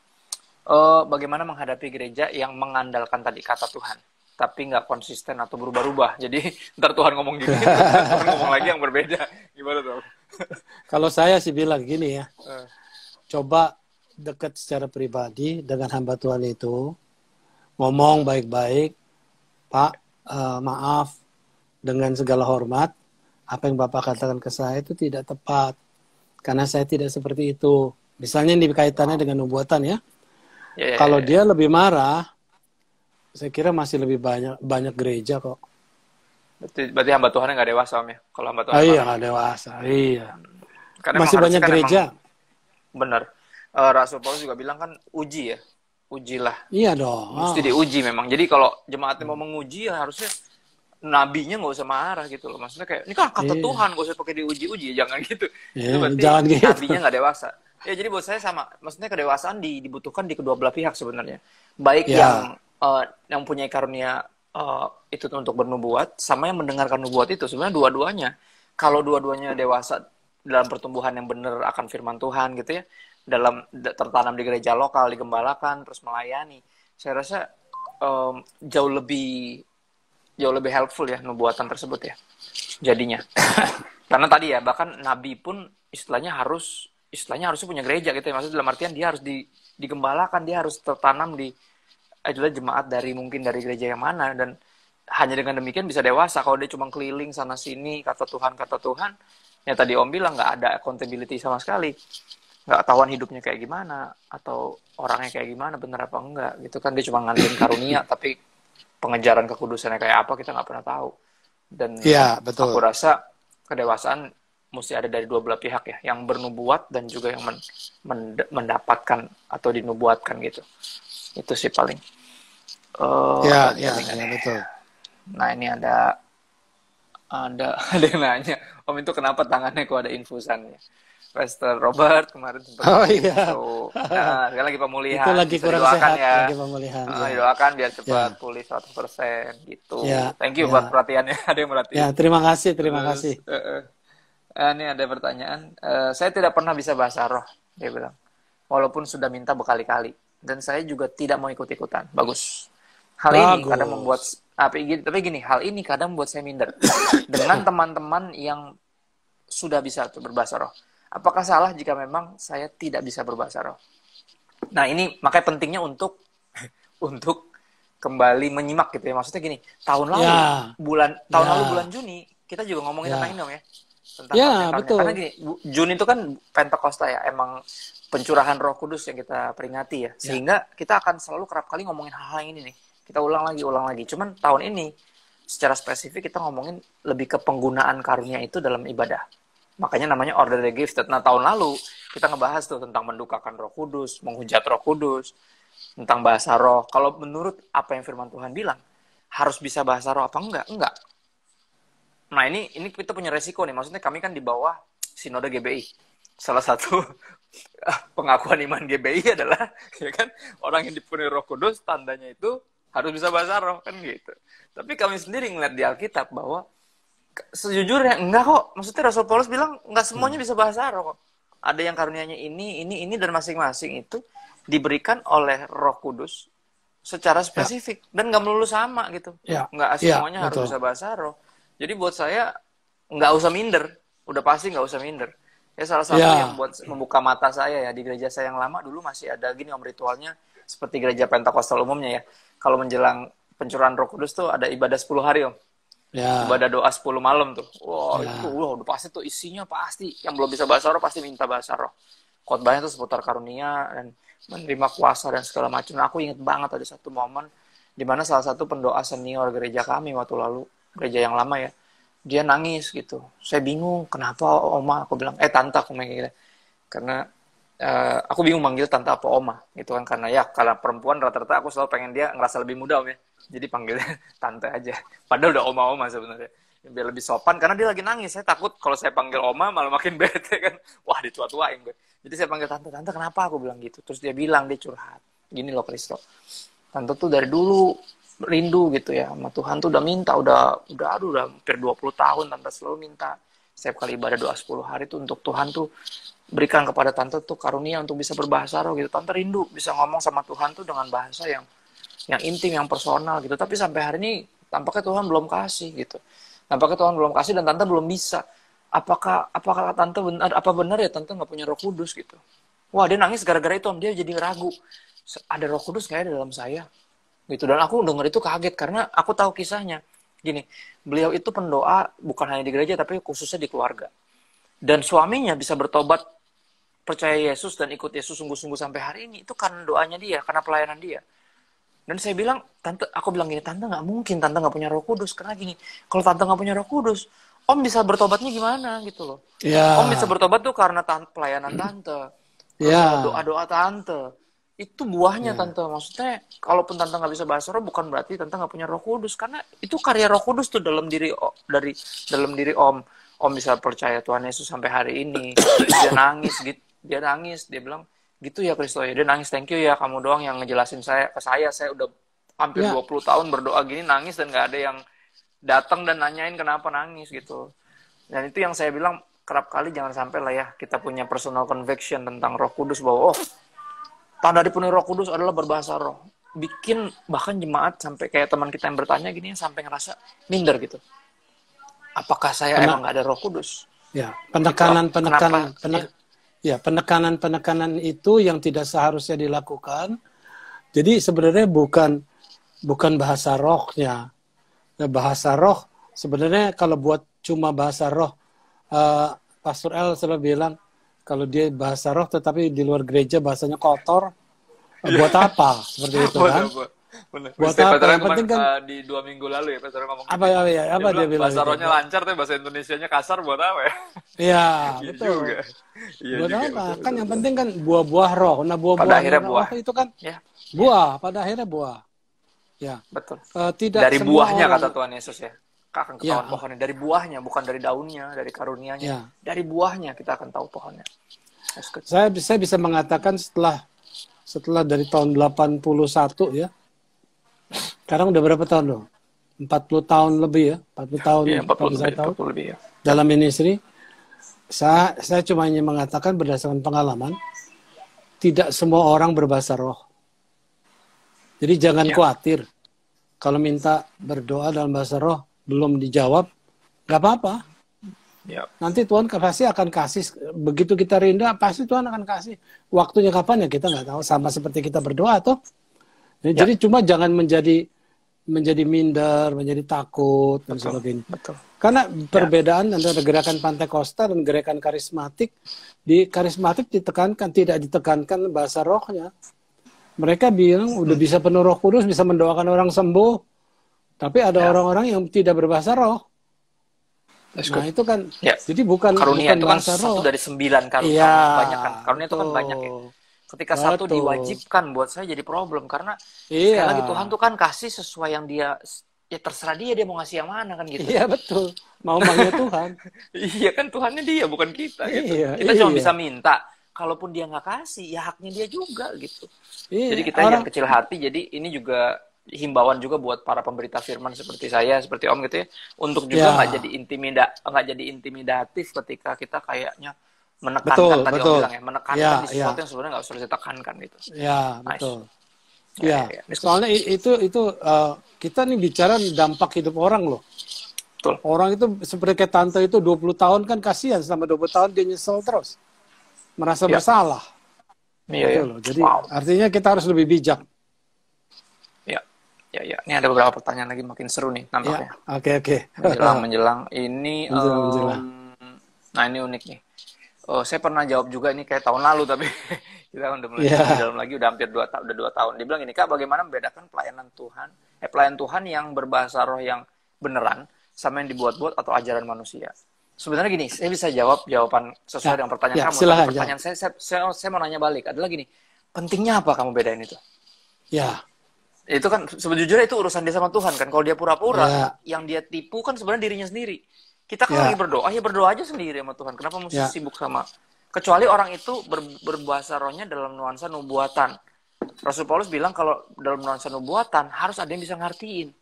Bagaimana menghadapi gereja yang mengandalkan tadi kata Tuhan, tapi nggak konsisten atau berubah-ubah. Jadi ntar Tuhan ngomong gini, Tuhan ngomong lagi yang berbeda. Gimana tuh? Kalau saya sih bilang gini ya, coba dekat secara pribadi dengan hamba Tuhan itu, ngomong baik-baik, Pak, maaf, dengan segala hormat, apa yang Bapak katakan ke saya itu tidak tepat, karena saya tidak seperti itu. Misalnya ini kaitannya dengan nubuatan ya. Kalau dia lebih marah, saya kira masih lebih banyak gereja kok. Berarti hamba Tuhan nggak dewasa Om ya? Kalau hamba Tuhan iya nggak dewasa, iya. Karena masih banyak kan gereja. Benar. Rasul Paulus juga bilang kan uji ya, ujilah. Iya dong. Mesti diuji memang. Jadi kalau jemaatnya mau menguji ya harusnya nabinya nggak usah marah gitu loh. Maksudnya kayak ini kan kata Tuhan, nggak usah pakai diuji-uji, jangan gitu. Itu berarti jangan gitu. nabinya nggak dewasa. Ya jadi buat saya sama, maksudnya kedewasaan dibutuhkan di kedua belah pihak sebenarnya. Baik yang punya karunia itu untuk bernubuat, sama yang mendengarkan nubuat itu. Sebenarnya dua-duanya. Kalau dua-duanya dewasa dalam pertumbuhan yang benar akan firman Tuhan gitu ya, tertanam di gereja lokal, digembalakan, terus melayani. Saya rasa jauh lebih helpful ya nubuatan tersebut ya. Jadinya. Karena tadi ya, bahkan nabi pun istilahnya harusnya punya gereja gitu ya. Maksudnya dalam artian dia harus digembalakan, dia harus tertanam di adalah jemaat dari gereja yang mana, dan hanya dengan demikian bisa dewasa. Kalau dia cuma keliling sana sini kata Tuhan ya tadi Om bilang nggak ada accountability sama sekali, nggak tahuan hidupnya kayak gimana atau orangnya kayak gimana, bener apa enggak gitu kan. Dia cuma ngandelin karunia tapi pengejaran kekudusannya kayak apa kita nggak pernah tahu. Dan betul. Aku rasa kedewasaan mesti ada dari dua belah pihak ya, yang bernubuat dan juga yang mendapatkan atau dinubuatkan gitu. Itu sih paling. Betul. Nah ini ada yang nanya, Om itu kenapa tangannya kok ada infusannya? Pastor Robert kemarin sempat sekarang lagi pemulihan. Itu lagi kurang sehat ya. Lagi pemulihan. Didoakan biar cepat pulih 100% gitu. Thank you buat perhatiannya. Ada yang merhatiin. Ya, terima kasih. Ini ada pertanyaan. Saya tidak pernah bisa bahasa roh, dia bilang. Walaupun sudah minta berkali-kali. Dan saya juga tidak mau ikut-ikutan. Bagus. Hal ini kadang membuat hal ini kadang membuat saya minder dengan teman-teman yang sudah bisa berbahasa roh. Apakah salah jika memang saya tidak bisa berbahasa roh? Nah, ini makanya pentingnya untuk kembali menyimak gitu ya. Maksudnya gini, tahun lalu bulan Juni kita juga ngomongin tentang ini Om ya. Tentang betul. Karena gini, Juni itu kan Pentakosta ya, emang pencurahan Roh Kudus yang kita peringati ya. Sehingga kita akan selalu kerap kali ngomongin hal-hal ini nih. Kita ulang lagi. Cuman tahun ini secara spesifik kita ngomongin lebih ke penggunaan karunia itu dalam ibadah. Makanya namanya Order the Gifted. Nah, tahun lalu kita ngebahas tuh tentang mendukakan Roh Kudus, menghujat Roh Kudus, tentang bahasa roh. Kalau menurut apa yang firman Tuhan bilang, harus bisa bahasa roh apa enggak? Enggak. Nah, ini kita punya resiko nih. Maksudnya kami kan di bawah Sinode GBI. Salah satu pengakuan iman GBI adalah ya kan, orang yang dipenuhi Roh Kudus tandanya itu harus bisa bahasa roh kan gitu. Tapi kami sendiri ngeliat di Alkitab bahwa sejujurnya enggak kok. Maksudnya Rasul Paulus bilang enggak semuanya bisa bahasa roh kok. Ada yang karunianya ini dan masing-masing itu diberikan oleh Roh Kudus secara Ya. spesifik dan nggak melulu sama gitu. Ya. Nggak Ya, semuanya harus betul. bisa bahasa roh. Jadi buat saya nggak usah minder, udah pasti nggak usah minder. Ya salah satu yang Ya. buat membuka mata saya ya di gereja saya yang lama dulu masih ada gini om ritualnya seperti gereja Pentakosta umumnya ya. Kalau menjelang pencurahan Roh Kudus tuh ada ibadah 10 hari om. Ya. Ibadah doa 10 malam tuh. Wah, Ya. itu udah pasti tuh isinya pasti yang belum bisa bahasa roh pasti minta bahasa roh. Khotbahnya tuh seputar karunia dan menerima kuasa dan segala macam. Nah, aku inget banget ada satu momen di mana salah satu pendoa senior gereja kami waktu lalu, gereja yang lama ya, dia nangis gitu. Saya bingung, kenapa oma? Aku bilang, tante aku kayak gitu. Karena aku bingung manggil tante apa oma gitu kan, karena ya kalau perempuan rata-rata aku selalu pengen dia ngerasa lebih muda om ya. Jadi panggilnya tante aja. Padahal udah oma-oma sebenarnya. Biar lebih sopan karena dia lagi nangis. Saya takut kalau saya panggil oma malah makin bete kan. Wah, ditua-tuain gue. Jadi saya panggil tante, tante kenapa aku bilang gitu. Terus dia bilang, dia curhat. Gini loh Kristo. Tante tuh dari dulu rindu gitu ya sama Tuhan tuh udah minta, udah hampir 20 tahun tante selalu minta. Setiap kali ibadah doa 10 hari tuh untuk Tuhan tuh berikan kepada tante tuh karunia untuk bisa berbahasa roh gitu. Tante rindu bisa ngomong sama Tuhan tuh dengan bahasa yang intim, yang personal gitu. Tapi sampai hari ini tampaknya Tuhan belum kasih gitu. Tampaknya Tuhan belum kasih dan tante belum bisa. Apakah tante benar ya tante nggak punya Roh Kudus gitu? Wah, dia nangis gara-gara itu om, dia jadi ragu. Ada Roh Kudus nggak ya di dalam saya? Gitu. Dan aku denger itu kaget karena aku tahu kisahnya. Gini, beliau itu pendoa bukan hanya di gereja tapi khususnya di keluarga. Dan suaminya bisa bertobat, percaya Yesus dan ikut Yesus sungguh-sungguh sampai hari ini itu karena doanya dia, karena pelayanan dia. Dan saya bilang, aku bilang gini, tante nggak mungkin, tante nggak punya Roh Kudus. Karena gini, kalau tante nggak punya Roh Kudus, om bisa bertobatnya gimana gitu loh. Ya. Om bisa bertobat tuh karena pelayanan tante, terus Ya. doa-doa tante. Itu buahnya Ya. tante. Maksudnya, kalaupun tante nggak bisa bahasa roh, bukan berarti tante nggak punya Roh Kudus. Karena itu karya Roh Kudus tuh dalam diri dalam diri om. Om bisa percaya Tuhan Yesus sampai hari ini. Dia nangis gitu. Dia bilang, gitu ya Kristo ya. Dia nangis, thank you ya kamu doang yang ngejelasin saya udah hampir 20 tahun berdoa gini nangis dan nggak ada yang datang dan nanyain kenapa nangis gitu. Dan itu yang saya bilang kerap kali jangan sampai lah ya kita punya personal conviction tentang Roh Kudus bahwa tanda dipenuhi Roh Kudus adalah berbahasa roh. Bikin bahkan jemaat sampai kayak teman kita yang bertanya gini sampai ngerasa minder gitu. Apakah saya emang nggak ada Roh Kudus? Ya, penekanan itu yang tidak seharusnya dilakukan. Jadi sebenarnya bukan bahasa rohnya. Nah, bahasa roh sebenarnya kalau buat cuma bahasa roh, Pastor El selalu bilang kalau dia bahasa roh tetapi di luar gereja bahasanya kotor, buat apa? Seperti itu kan? Bener. Buat apa? Yang penting kan di 2 minggu lalu ya Pastor ngomong apa dia bilang bahasa rohnya lancar tapi bahasa Indonesianya kasar buat apa ya? Iya, Iya betul. juga. Iya Buat juga, apa? betul, Kan yang penting kan buah-buah roh. Nah, buah-buah roh itu kan ya, buah, pada akhirnya buah. Ya. betul. Tidak Dari semua buahnya orang, kata Tuhan Yesus ya. Akan ketahuan pohonnya dari buahnya, bukan dari daunnya, dari karunianya. Ya. Dari buahnya kita akan tahu pohonnya. Saya bisa mengatakan setelah dari tahun 81 ya. Sekarang udah berapa tahun loh? 40 tahun lebih ya. 40 tahun. Iya, 40 lebih ya. Dalam ministry. Saya cuma ingin mengatakan berdasarkan pengalaman, tidak semua orang berbahasa roh. Jadi jangan khawatir. Kalau minta berdoa dalam bahasa roh, belum dijawab, nggak apa-apa. Ya. Nanti Tuhan pasti akan kasih. Begitu kita rindu, pasti Tuhan akan kasih. Waktunya kapan ya kita nggak tahu. Sama seperti kita berdoa tuh. Jadi cuma jangan menjadi minder, menjadi takut dan sebagainya. Betul. Karena perbedaan antara gerakan Pantekosta dan gerakan karismatik, di karismatik tidak ditekankan bahasa rohnya. Mereka bilang udah bisa penuh Roh Kudus, bisa mendoakan orang sembuh. Tapi ada orang-orang yang tidak berbahasa roh. Nah itu kan, jadi bukan karunia itu kan bahasa roh. 1 dari 9 karunia. Banyak kan. Karunia itu kan banyak ya. Ketika satu diwajibkan buat saya jadi problem karena sekali lagi Tuhan tuh kan kasih sesuai yang dia terserah dia mau ngasih yang mana kan gitu. Iya betul. Mau-maunya Tuhan. Iya kan Tuhannya dia bukan kita gitu. Kita cuma bisa minta. Kalaupun dia nggak kasih ya haknya dia juga gitu. Jadi kita yang kecil hati. Jadi ini juga himbauan juga buat para pemberita firman seperti saya, seperti Om gitu ya, untuk juga nggak jadi intimidatif ketika kita kayaknya menekankan tadi Om bilang ya, menekankan di sesuatu yang sebenarnya nggak usah ditekankan gitu. Ya, betul. Ya, soalnya kita nih bicara dampak hidup orang loh. Betul. Orang itu seperti kayak tante itu 20 tahun kan kasihan, selama 20 tahun dia nyesel terus. Merasa bersalah. Iya, Gitu ya. loh. Jadi artinya kita harus lebih bijak. Ya. Ini ada beberapa pertanyaan lagi makin seru nih nampaknya. Oke. Menjelang ini. Nah, ini unik nih. Saya pernah jawab juga ini kayak tahun lalu, tapi kita udah mulai di dalam lagi, udah hampir 2 tahun. Dia bilang ini, Kak, bagaimana membedakan pelayan Tuhan yang berbahasa roh yang beneran sama yang dibuat-buat atau ajaran manusia? Sebenarnya gini, saya bisa jawaban sesuai dengan pertanyaan kamu. Silahkan, tapi pertanyaan saya mau nanya balik adalah gini, pentingnya apa kamu bedain itu? Ya. Itu kan sejujurnya itu urusan dia sama Tuhan kan. Kalau dia pura-pura, yang dia tipu kan sebenarnya dirinya sendiri. Kita kan lagi berdoa, ya berdoa aja sendiri sama Tuhan. Kenapa mesti sibuk sama? Kecuali orang itu berbahasa rohnya dalam nuansa nubuatan. Rasul Paulus bilang kalau dalam nuansa nubuatan harus ada yang bisa ngertiin.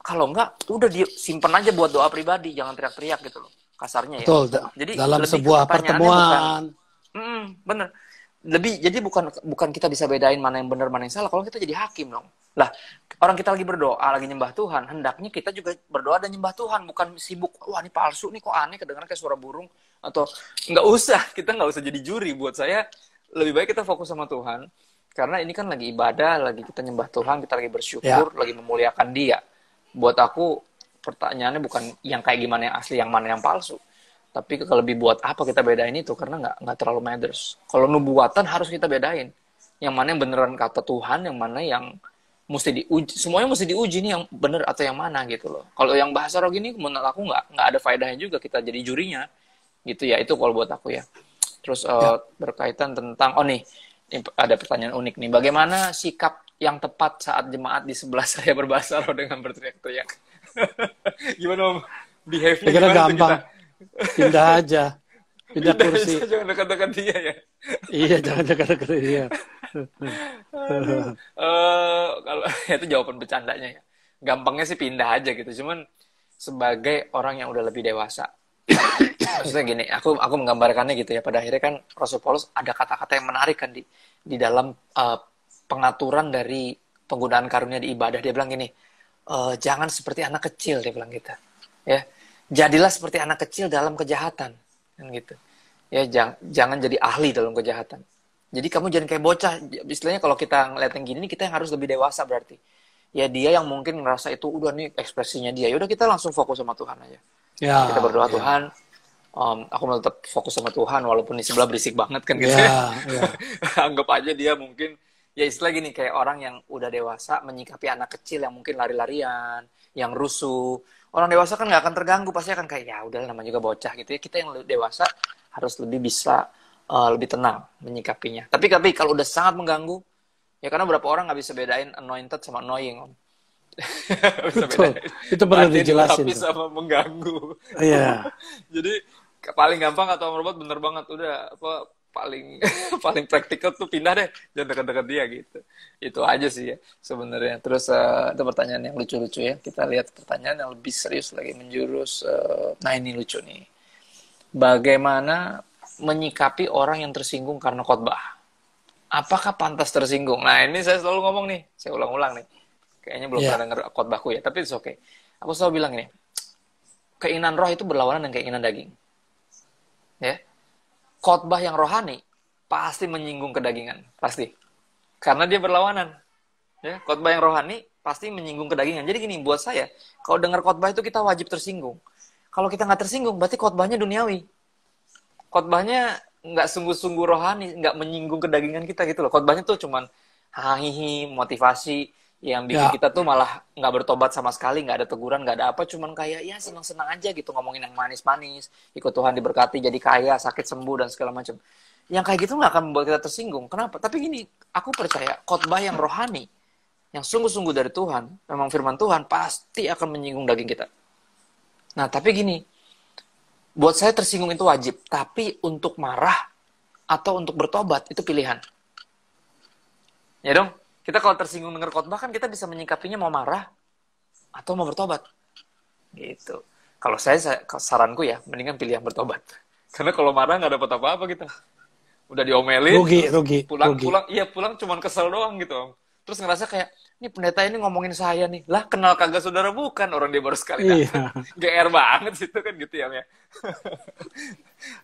Kalau enggak, udah simpen aja buat doa pribadi, jangan teriak-teriak gitu loh. Kasarnya ya. Betul. Jadi dalam sebuah pertemuan. Bener. Jadi bukan kita bisa bedain mana yang benar mana yang salah kalau kita jadi hakim dong. Lah, orang kita lagi berdoa, lagi nyembah Tuhan, hendaknya kita juga berdoa dan nyembah Tuhan, bukan sibuk, wah ini palsu nih, kok aneh, kedengaran kayak suara burung, atau nggak usah, kita nggak usah jadi juri. Buat saya, lebih baik kita fokus sama Tuhan, karena ini kan lagi ibadah, lagi kita nyembah Tuhan, kita lagi bersyukur, lagi memuliakan Dia. Buat aku, pertanyaannya bukan yang kayak gimana yang asli, yang mana yang palsu. Tapi lebih buat apa kita bedain itu, karena nggak terlalu matters. Kalau nubuatan harus kita bedain. Yang mana yang beneran kata Tuhan, yang mana yang mesti diuji, semuanya mesti diuji nih yang benar atau yang mana gitu loh. Kalau yang bahasa roh gini menurut aku nggak ada faedahnya juga kita jadi jurinya gitu ya. Itu kalau buat aku ya. Terus berkaitan tentang ini ada pertanyaan unik nih. Bagaimana sikap yang tepat saat jemaat di sebelah saya berbahasa roh dengan berteriak-teriak? Gimana Om? Behave-nya gimana gampang. Pindah aja. Pindah kursi. Jangan dekat-dekat dia ya. Iya, jangan dekat-dekat dia. Kalau itu jawaban bercandanya ya. Gampangnya sih pindah aja gitu. Cuman sebagai orang yang udah lebih dewasa. Maksudnya gini, aku menggambarkannya gitu ya. Pada akhirnya kan Rasul Paulus ada kata-kata yang menarik kan di dalam pengaturan dari penggunaan karunia di ibadah. Dia bilang gini, jangan seperti anak kecil, dia bilang gitu. Ya, jadilah seperti anak kecil dalam kejahatan, kan gitu. Ya, jangan jadi ahli dalam kejahatan. Jadi kamu jangan kayak bocah. Istilahnya kalau kita ngeliat yang gini, kita yang harus lebih dewasa berarti. Ya dia yang mungkin ngerasa itu udah nih ekspresinya dia. Yaudah kita langsung fokus sama Tuhan aja. Kita berdoa Tuhan. Aku mau tetap fokus sama Tuhan walaupun di sebelah berisik banget kan gitu. Anggap aja dia mungkin ya istilah gini kayak orang yang udah dewasa menyikapi anak kecil yang mungkin lari-larian, yang rusuh. Orang dewasa kan nggak akan terganggu, pasti akan kayak ya udah namanya juga bocah gitu ya. Kita yang dewasa harus lebih bisa lebih tenang menyikapinya. Tapi kalau udah sangat mengganggu, ya karena beberapa orang nggak bisa bedain anointed sama annoying, Om. Bisa bedain. Itu perlu dijelasin. Tapi sama mengganggu. Iya. Jadi paling gampang atau robot bener banget udah paling praktikal tuh pindah deh, jangan dekat-dekat dia gitu. Itu aja sih ya sebenarnya. Terus itu pertanyaan yang lucu-lucu ya. Kita lihat pertanyaan yang lebih serius lagi menjurus. Nah ini lucu nih. Bagaimana menyikapi orang yang tersinggung karena khotbah? Apakah pantas tersinggung? Nah ini saya selalu ngomong nih, saya ulang-ulang nih. Kayaknya belum pernah denger khotbahku ya, tapi it's okay. Aku selalu bilang ini, keinginan roh itu berlawanan dengan keinginan daging. Ya, khotbah yang rohani pasti menyinggung kedagingan, pasti. Karena dia berlawanan. Ya, khotbah yang rohani pasti menyinggung kedagingan. Jadi gini, buat saya, kalau dengar khotbah itu kita wajib tersinggung. Kalau kita nggak tersinggung, berarti khotbahnya duniawi. Khotbahnya nggak sungguh-sungguh rohani, nggak menyinggung kedagingan kita gitu loh. Khotbahnya tuh cuman hahihi, motivasi, yang bikin kita tuh malah nggak bertobat sama sekali, nggak ada teguran, nggak ada apa, cuman kayak ya senang-senang aja gitu, ngomongin yang manis-manis, ikut Tuhan diberkati, jadi kaya, sakit sembuh, dan segala macam. Yang kayak gitu nggak akan membuat kita tersinggung. Kenapa? Tapi gini, aku percaya khotbah yang rohani, yang sungguh-sungguh dari Tuhan, memang firman Tuhan, pasti akan menyinggung daging kita. Nah, tapi gini, buat saya tersinggung itu wajib, tapi untuk marah atau untuk bertobat itu pilihan. Ya dong, kita kalau tersinggung dengar khotbah kan kita bisa menyikapinya mau marah atau mau bertobat. Gitu. Kalau saya saranku ya, mendingan pilih yang bertobat. Karena kalau marah nggak dapat apa-apa kita. Udah diomelin, rugi. Pulang cuman kesel doang gitu, Om. terus ngerasa kayak, ini pendeta ini ngomongin saya nih. Lah, kenal kagak saudara? Bukan, orang dia baru sekali datang. GR banget situ kan gitu ya.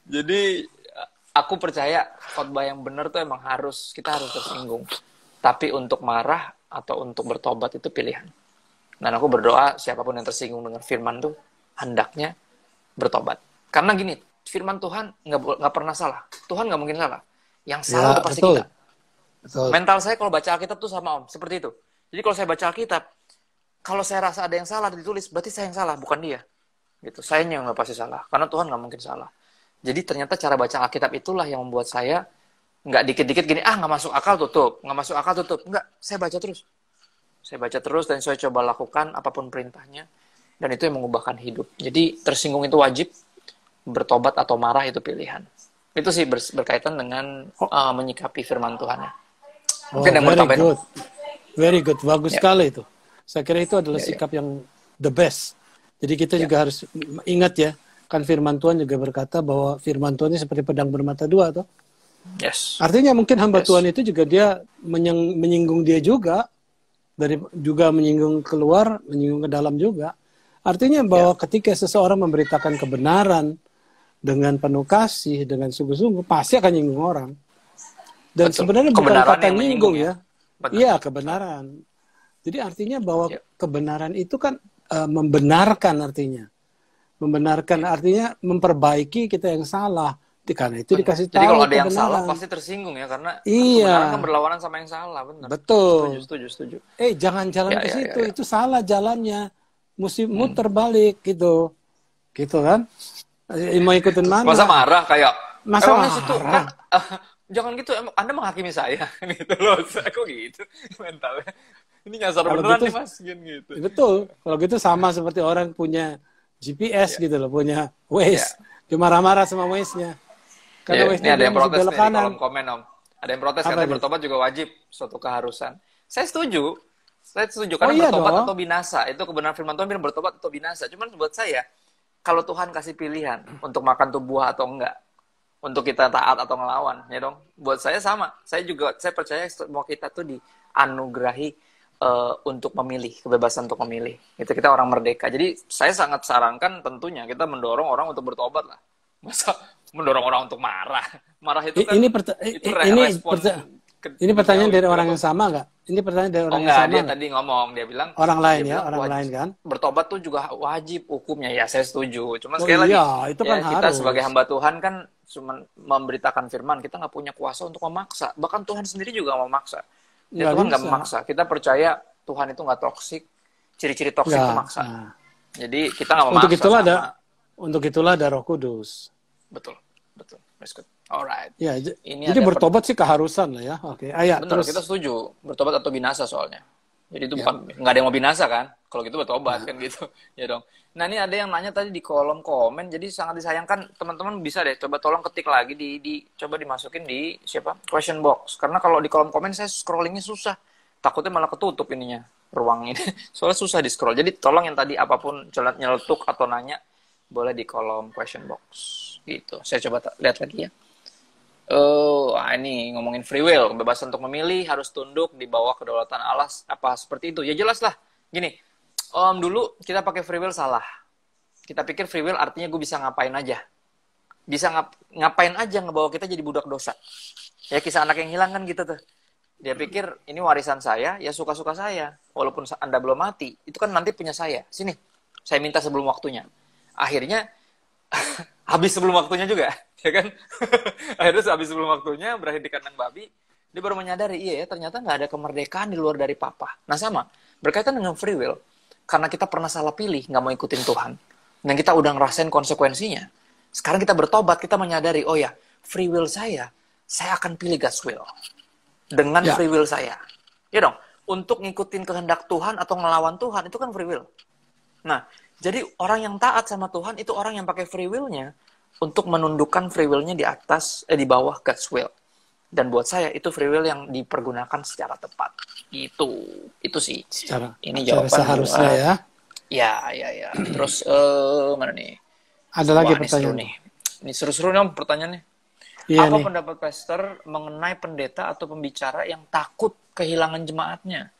Jadi aku percaya khotbah yang benar tuh emang kita harus tersinggung. Tapi untuk marah atau untuk bertobat itu pilihan. Dan aku berdoa siapapun yang tersinggung dengan firman tuh hendaknya bertobat. Karena gini, firman Tuhan nggak pernah salah. Tuhan nggak mungkin salah. Yang salah itu pasti kita. Betul. Mental saya kalau baca Alkitab tuh sama Om, seperti itu. Jadi kalau saya baca Alkitab, kalau saya rasa ada yang salah ditulis, berarti saya yang salah, bukan dia. Gitu. Sayanya yang nggak pasti salah, karena Tuhan nggak mungkin salah. Jadi ternyata cara baca Alkitab itulah yang membuat saya nggak dikit-dikit gini, nggak masuk akal tutup, nggak masuk akal tutup. Nggak, saya baca terus. Saya baca terus dan saya coba lakukan apapun perintahnya. Dan itu yang mengubahkan hidup. Jadi tersinggung itu wajib, bertobat atau marah itu pilihan. Itu sih berkaitan dengan menyikapi firman Tuhan. Mungkin yang mau tambahin. Very good, bagus sekali itu. Saya kira itu adalah sikap yang the best. Jadi kita juga harus ingat ya, kan firman Tuhan juga berkata bahwa firman Tuhan ini seperti pedang bermata dua, toh. Yes. Artinya mungkin hamba Tuhan itu juga dia menyinggung dia juga, juga menyinggung keluar, menyinggung ke dalam juga. Artinya bahwa ketika seseorang memberitakan kebenaran dengan penuh kasih, dengan sungguh-sungguh, pasti akan nyinggung orang. Dan sebenarnya bukan kata nyinggung ya. Iya, kebenaran. Jadi artinya bahwa kebenaran itu kan membenarkan artinya. Membenarkan artinya memperbaiki kita yang salah. Karena itu dikasih tahu. Jadi kalau ada yang salah pasti tersinggung ya, karena kebenaran kan berlawanan sama yang salah, benar. Betul. Setuju. Jangan jalan ke situ, itu salah jalannya. Mesti muter balik gitu. Gitu kan? Mau ikutin mana? Masa marah kayak masa marah? Situ kan jangan gitu, Anda menghakimi saya gitu loh. Aku gitu mentalnya. Ini nyasar beneran gitu, nih Mas gitu. Betul. Kalau gitu sama seperti orang punya GPS gitu loh, punya Waze. Cuma marah-marah sama Waze-nya. Karena ini ada yang protes nih di kolom komen, Om. Ada yang protes katanya bertobat juga wajib, suatu keharusan. Saya setuju karena bertobat atau binasa. Itu kebenaran firman Tuhan bilang bertobat atau binasa. Cuman buat saya, kalau Tuhan kasih pilihan untuk makan tuh buah atau enggak, untuk kita taat atau ngelawan, ya dong. Buat saya sama. Saya percaya semua kita tuh dianugerahi untuk memilih, kebebasan untuk memilih. Itu kita orang merdeka. Jadi saya sangat sarankan tentunya kita mendorong orang untuk bertobat lah. Masa mendorong orang untuk marah? Marah itu kan ini pertanyaan dari orang yang sama nggak? Ini pertanyaan dari orang yang sama. Dia tadi ngomong, dia bilang orang lain ya, orang lain kan. Bertobat tuh juga wajib hukumnya. Ya, saya setuju. Cuma sekali lagi, itu kan kita sebagai hamba Tuhan kan cuma memberitakan firman, kita nggak punya kuasa untuk memaksa. Bahkan Tuhan sendiri juga nggak memaksa. Tuhan nggak memaksa. Kita percaya Tuhan itu nggak toksik. Ciri-ciri toksik itu maksa. Jadi kita nggak memaksa. Untuk itulah ada Roh Kudus. Betul. That's good. Alright. Ya, jadi bertobat sih keharusan lah ya. Oke. Benar, kita setuju. Bertobat atau binasa soalnya. Jadi itu bukan nggak ada yang mau binasa kan? Kalau gitu bertobat kan gitu. Ya dong. Nah, ini ada yang nanya tadi di kolom komen. Jadi sangat disayangkan, teman-teman bisa deh coba tolong ketik lagi coba dimasukin di question box. Karena kalau di kolom komen saya scrollingnya susah. Takutnya malah ketutup ininya, ruang ini. Soalnya susah di scroll. Jadi tolong yang tadi apapun nyeletuk atau nanya boleh di kolom question box. Gitu. Saya coba lihat lagi ya. Ini ngomongin free will, kebebasan untuk memilih, harus tunduk di bawah kedaulatan Allah, apa seperti itu? Ya jelas lah. Gini, dulu kita pakai free will salah. Kita pikir free will artinya gue bisa ngapain aja. Bisa ngapain aja ngebawa kita jadi budak dosa. Ya kisah anak yang hilang kan gitu tuh. Dia pikir ini warisan saya, ya suka-suka saya. Walaupun Anda belum mati, itu kan nanti punya saya. Sini, saya minta sebelum waktunya. Akhirnya habis sebelum waktunya juga, ya kan? Akhirnya habis sebelum waktunya, berakhir di kandang babi, dia baru menyadari, iya ya, ternyata nggak ada kemerdekaan di luar dari papa. Nah sama, berkaitan dengan free will, karena kita pernah salah pilih, nggak mau ikutin Tuhan, dan kita udah ngerasain konsekuensinya. Sekarang kita bertobat, kita menyadari, oh ya, free will saya akan pilih God's will. Dengan free will saya. Ya dong, untuk ngikutin kehendak Tuhan atau ngelawan Tuhan, itu kan free will. Nah, jadi orang yang taat sama Tuhan itu orang yang pakai free will-nya untuk menundukkan free will-nya di bawah God's will. Dan buat saya itu free will yang dipergunakan secara tepat. Itu sih. Ini jawaban seharusnya ya. Ya. Terus mana nih? Ada lagi pertanyaan. Ini seru-seru nih Om pertanyaannya. Apa pendapat pastor mengenai pendeta atau pembicara yang takut kehilangan jemaatnya.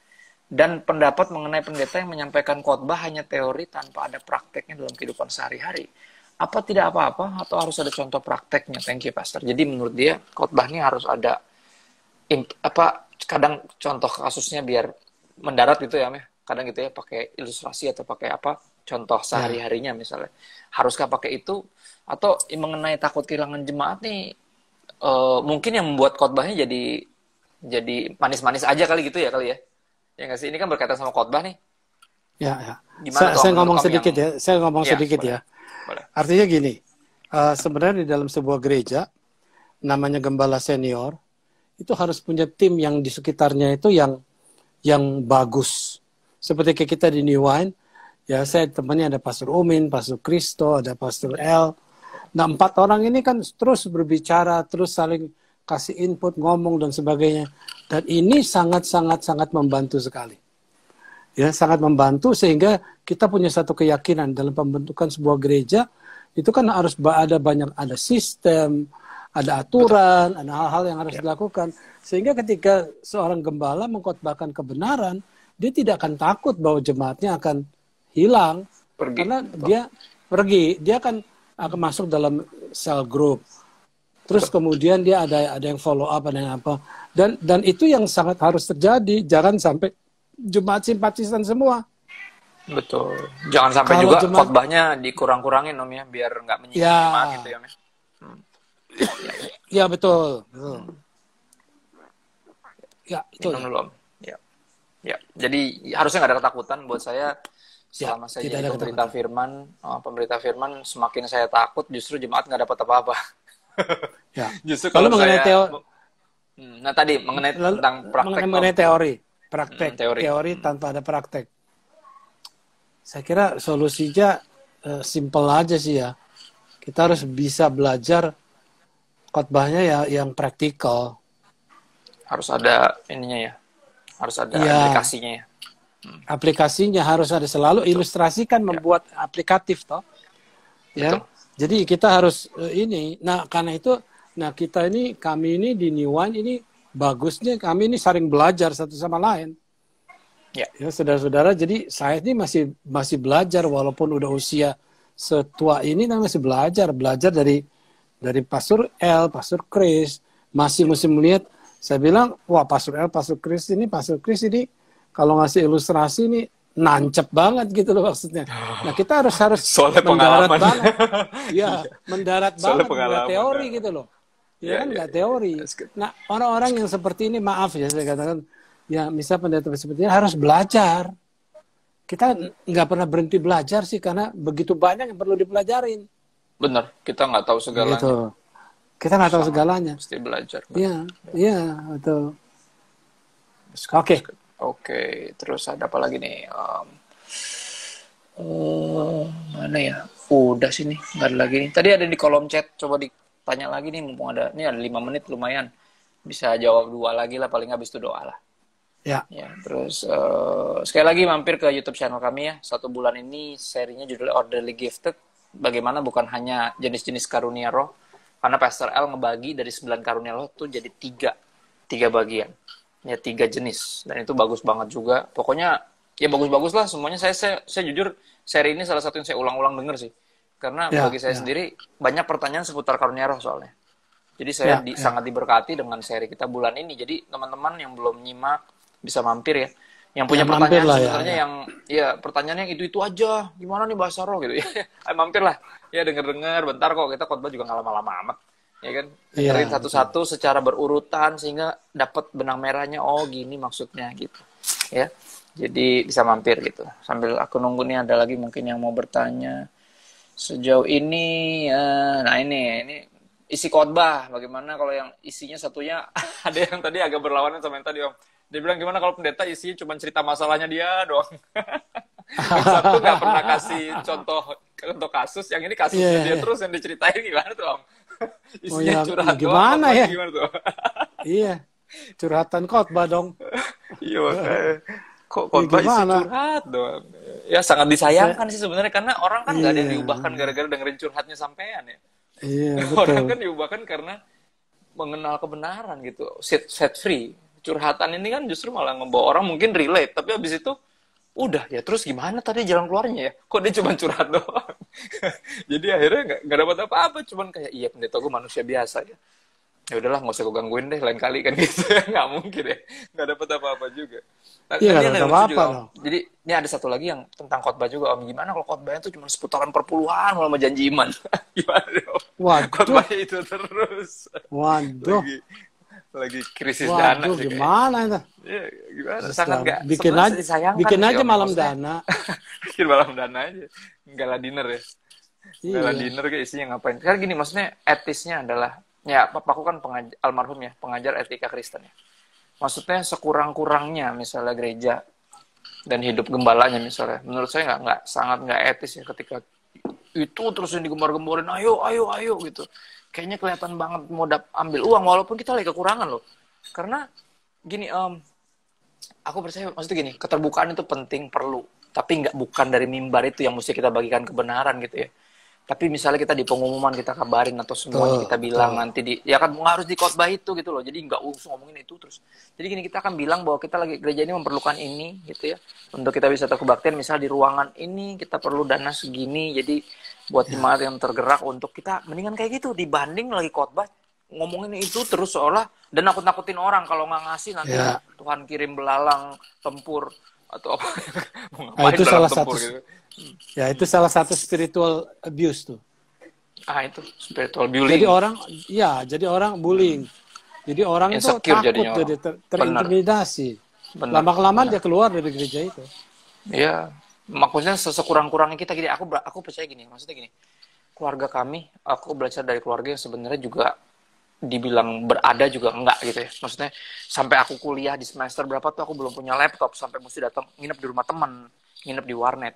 Dan pendapat mengenai pendeta yang menyampaikan khotbah hanya teori tanpa ada prakteknya dalam kehidupan sehari-hari. Apa tidak apa-apa atau harus ada contoh prakteknya? Thank you, Pastor. Jadi menurut dia khotbah ini harus ada kadang contoh kasusnya biar mendarat gitu ya, kadang gitu ya, pakai ilustrasi atau pakai apa contoh sehari-harinya misalnya. Haruskah pakai itu? Atau mengenai takut kehilangan jemaat nih, mungkin yang membuat khotbahnya jadi manis-manis aja kali gitu ya ya nggak sih, ini kan berkaitan sama khotbah nih. Ya. Gimana Saya ngomong sedikit ya. Saya ngomong sedikit boleh. ya. Boleh. Artinya gini, sebenarnya di dalam sebuah gereja namanya gembala senior itu harus punya tim yang di sekitarnya itu yang bagus. Seperti kayak kita di New Wine, ya saya temannya ada Pastor Umin, Pastor Kristo, ada Pastor L. Nah 4 orang ini kan terus berbicara, terus saling kasih input, ngomong dan sebagainya. Dan ini sangat membantu sekali. Ya, sangat membantu sehingga kita punya satu keyakinan dalam pembentukan sebuah gereja itu kan harus ada sistem, ada aturan, ada hal-hal yang harus dilakukan. Sehingga ketika seorang gembala mengkhotbahkan kebenaran, dia tidak akan takut bahwa jemaatnya akan hilang. Karena dia pergi, dia akan masuk dalam cell group. Terus kemudian dia ada yang follow up, ada yang apa. Dan itu yang sangat harus terjadi. Jangan sampai jemaat simpatisan semua. Betul. Jangan sampai kalau juga khotbahnya dikurang-kurangin Om ya, biar nggak menyinggung jemaat gitu ya Om. Ya betul. Ya itu. Minum dulu Om. Ya. Jadi harusnya nggak ada ketakutan buat saya. Selama saya jadi pemberita firman, semakin saya takut justru jemaat nggak dapat apa-apa. Ya. Justru kalau mengenai tadi mengenai tentang praktek. Mengenai teori tanpa ada praktek. Saya kira solusinya simpel aja sih ya. Kita harus bisa belajar khotbahnya ya yang praktikal. Harus ada ininya ya. Harus ada aplikasinya ya. Aplikasinya harus ada, selalu ilustrasi kan membuat aplikatif toh. Ya. Betul. Jadi kita harus karena itu kami ini di New Wine ini bagusnya kami ini saling belajar satu sama lain. Ya, saudara-saudara, jadi saya ini masih belajar walaupun udah usia setua ini, masih belajar dari Pastor L, Pastor Chris, masih melihat. Saya bilang, wah Pastor L, Pastor Chris ini kalau ngasih ilustrasi ini nancep banget gitu loh maksudnya. Nah kita harus mendarat banget. Ya, mendarat banget, nggak teori gitu loh. Ya kan nggak teori. Nah orang-orang yang seperti ini, maaf ya saya katakan, ya misal pendeta seperti ini harus belajar. Kita nggak pernah berhenti belajar sih karena begitu banyak yang perlu dipelajarin. Benar, kita nggak tahu segalanya. Gitu. Kita nggak tahu segalanya. Mesti belajar. Iya, betul. Oke, terus ada apa lagi nih? Mana ya? Udah sini, nggak ada lagi nih. Tadi ada di kolom chat, coba ditanya lagi nih, mumpung ada. Ini ada 5 menit lumayan. Bisa jawab 2 lagi lah, paling habis itu doa lah. Ya. Terus sekali lagi mampir ke YouTube channel kami ya. 1 bulan ini serinya judulnya Orderly Gifted. Bagaimana bukan hanya jenis-jenis karunia roh, karena Pastor L ngebagi dari 9 karunia roh tuh jadi 3 bagian. Ya 3 jenis, dan itu bagus banget juga. Pokoknya ya bagus-bagus lah semuanya. Saya jujur seri ini salah satu yang saya ulang-ulang denger sih, karena bagi saya sendiri banyak pertanyaan seputar karunia roh soalnya. Jadi saya sangat diberkati dengan seri kita bulan ini. Jadi teman-teman yang belum nyimak bisa mampir ya. Yang punya pertanyaan sebenarnya yang pertanyaannya itu aja, gimana nih bahasa roh gitu ya. Mampir lah ya, denger bentar kok, kita khotbah juga nggak lama-lama amat. Ya kan, dengerin satu-satu secara berurutan sehingga dapat benang merahnya, oh gini maksudnya gitu ya. Jadi bisa mampir gitu. Sambil aku nunggu nih ada lagi mungkin yang mau bertanya sejauh ini. Nah ini isi khotbah bagaimana kalau yang isinya satunya ada yang tadi agak berlawanan sama yang tadi Om. Dia bilang gimana kalau pendeta isinya cuma cerita masalahnya dia doang. Yang satu nggak pernah kasih contoh kasus, yang ini kasusnya dia terus yang diceritain, gimana tuh Om? Isinya curhat gimana doang, ya? Gimana tuh? Iya, curhatan khotbah dong. Iya makanya. Kok khotbah isi curhat doang? Ya sangat disayangkan sih sebenarnya, karena orang kan nggak ada yang diubahkan gara-gara dengerin curhatnya sampean ya. Iya, betul. Orang kan diubahkan karena mengenal kebenaran gitu, set free. curhatan ini kan justru malah ngebawa orang mungkin relate, tapi habis itu udah ya terus gimana tadi jalan keluarnya ya? Kok dia cuma curhat doang? Jadi akhirnya nggak dapat apa-apa, cuman kayak iya pendeta gue manusia biasa ya. Ya udahlah nggak usah gue gangguin deh lain kali kan gitu ya, nggak mungkin ya, nggak dapat apa-apa juga. Iya, Tadi nggak ada dapat yang lucu apa-apa juga, Om. dong. Jadi ini ada satu lagi yang tentang khotbah juga Om. Gimana kalau khotbahnya tuh cuma seputaran perpuluhan malah sama janji iman? Gimana deh, Om? Waduh, Khotbahnya itu terus. waduh, Lagi krisis dana waduh, sih kayaknya. gimana itu? Ya, gimana? Terus Sangat lah, nggak bikin sebenarnya aja, disayangkan bikin sih aja Om. malam Maksudnya dana. bikin malam dana aja. Gala dinner ya. Gala Iya, dinner kayak isinya ngapain? Karena gini, maksudnya etisnya adalah ya papaku kan almarhum ya, pengajar etika Kristen ya. Maksudnya sekurang-kurangnya misalnya gereja dan hidup gembalanya misalnya, menurut saya sangat nggak etis ya ketika itu terus yang digembar-gemborin, ayo, ayo, ayo gitu. Kayaknya kelihatan banget mau ambil uang walaupun kita lagi kekurangan loh. Karena gini, aku percaya maksudnya gini, keterbukaan itu penting, perlu, tapi bukan dari mimbar itu yang mesti kita bagikan kebenaran gitu ya. Tapi misalnya kita di pengumuman kita kabarin atau semuanya kita bilang nanti ya kan nggak harus di khotbah itu gitu loh. Jadi nggak usah ngomongin itu terus. Jadi gini, kita akan bilang bahwa kita lagi gereja ini memerlukan ini gitu ya. Untuk kita bisa terkebaktian misalnya di ruangan ini kita perlu dana segini. Jadi buat jemaat yang tergerak untuk kita mendingan kayak gitu dibanding lagi khotbah ngomongin itu terus seolah dan nakut-nakutin orang kalau nggak ngasih nanti Tuhan kirim belalang tempur atau apa. Nah, itu salah satu gitu. Ya, itu salah satu spiritual abuse tuh. Itu spiritual bullying. Jadi orang bullying. Jadi orang itu Insecure takut jadinya tuh, terintimidasi. Lama-kelamaan dia keluar dari gereja itu. Iya, maksudnya sekurang-kurangnya kita gini, aku percaya gini, maksudnya gini. Keluarga kami, aku belajar dari keluarga yang sebenarnya juga dibilang berada juga enggak gitu ya. Maksudnya sampai aku kuliah di semester berapa tuh aku belum punya laptop, sampai mesti datang nginep di rumah teman, nginep di warnet.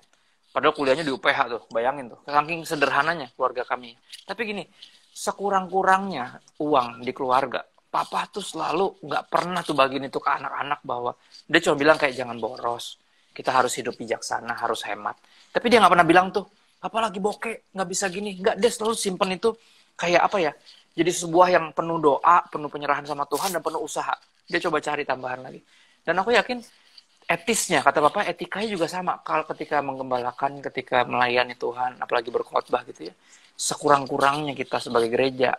Padahal kuliahnya di UPH tuh, bayangin tuh. Saking sederhananya keluarga kami. Tapi gini, sekurang-kurangnya uang di keluarga, papa tuh selalu nggak pernah tuh bagiin itu ke anak-anak bahwa dia cuma bilang kayak jangan boros, kita harus hidup bijaksana, harus hemat. Tapi dia nggak pernah bilang tuh, papa lagi bokeh, nggak bisa gini. Nggak, dia selalu simpen itu kayak apa ya, jadi sebuah yang penuh doa, penuh penyerahan sama Tuhan, dan penuh usaha. Dia coba cari tambahan lagi. Dan aku yakin etisnya, kata Bapak, etikanya juga sama. Kalau ketika menggembalakan, ketika melayani Tuhan, apalagi berkhotbah gitu ya, sekurang-kurangnya kita sebagai gereja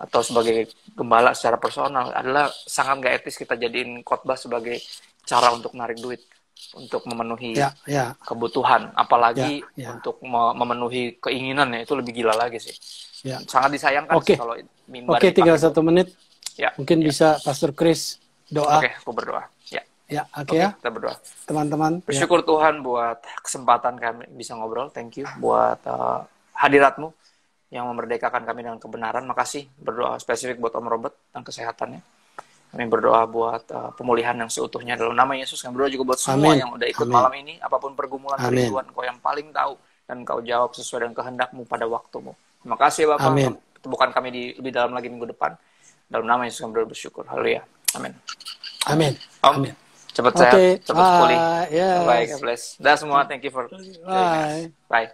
atau sebagai gembala secara personal adalah sangat gak etis kita jadiin khotbah sebagai cara untuk narik duit, untuk memenuhi kebutuhan, apalagi untuk memenuhi keinginan ya, itu lebih gila lagi sih. Sangat disayangkan sih kalau mimbar. Tinggal 1 menit. Mungkin bisa Pastor Chris doa. Aku berdoa. Kita berdoa. Teman-teman. Bersyukur Tuhan buat kesempatan kami bisa ngobrol. Thank you buat hadiratmu yang memerdekakan kami dengan kebenaran. Makasih. Berdoa spesifik buat Om Robert dan kesehatannya. Kami berdoa buat pemulihan yang seutuhnya dalam nama Yesus. Kami berdoa juga buat semua yang udah ikut malam ini. Apapun pergumulan kerinduan, Kau yang paling tahu. Dan Kau jawab sesuai dengan kehendakmu pada waktumu. Terima kasih Bapak. Temukan kami lebih dalam lagi minggu depan. Dalam nama Yesus kami bersyukur. Haleluya. Amin. Amin. Amin. Cepat sehat, cepat pulih. Yes. Bye, God bless. Dah semua, thank you for joining us. Bye.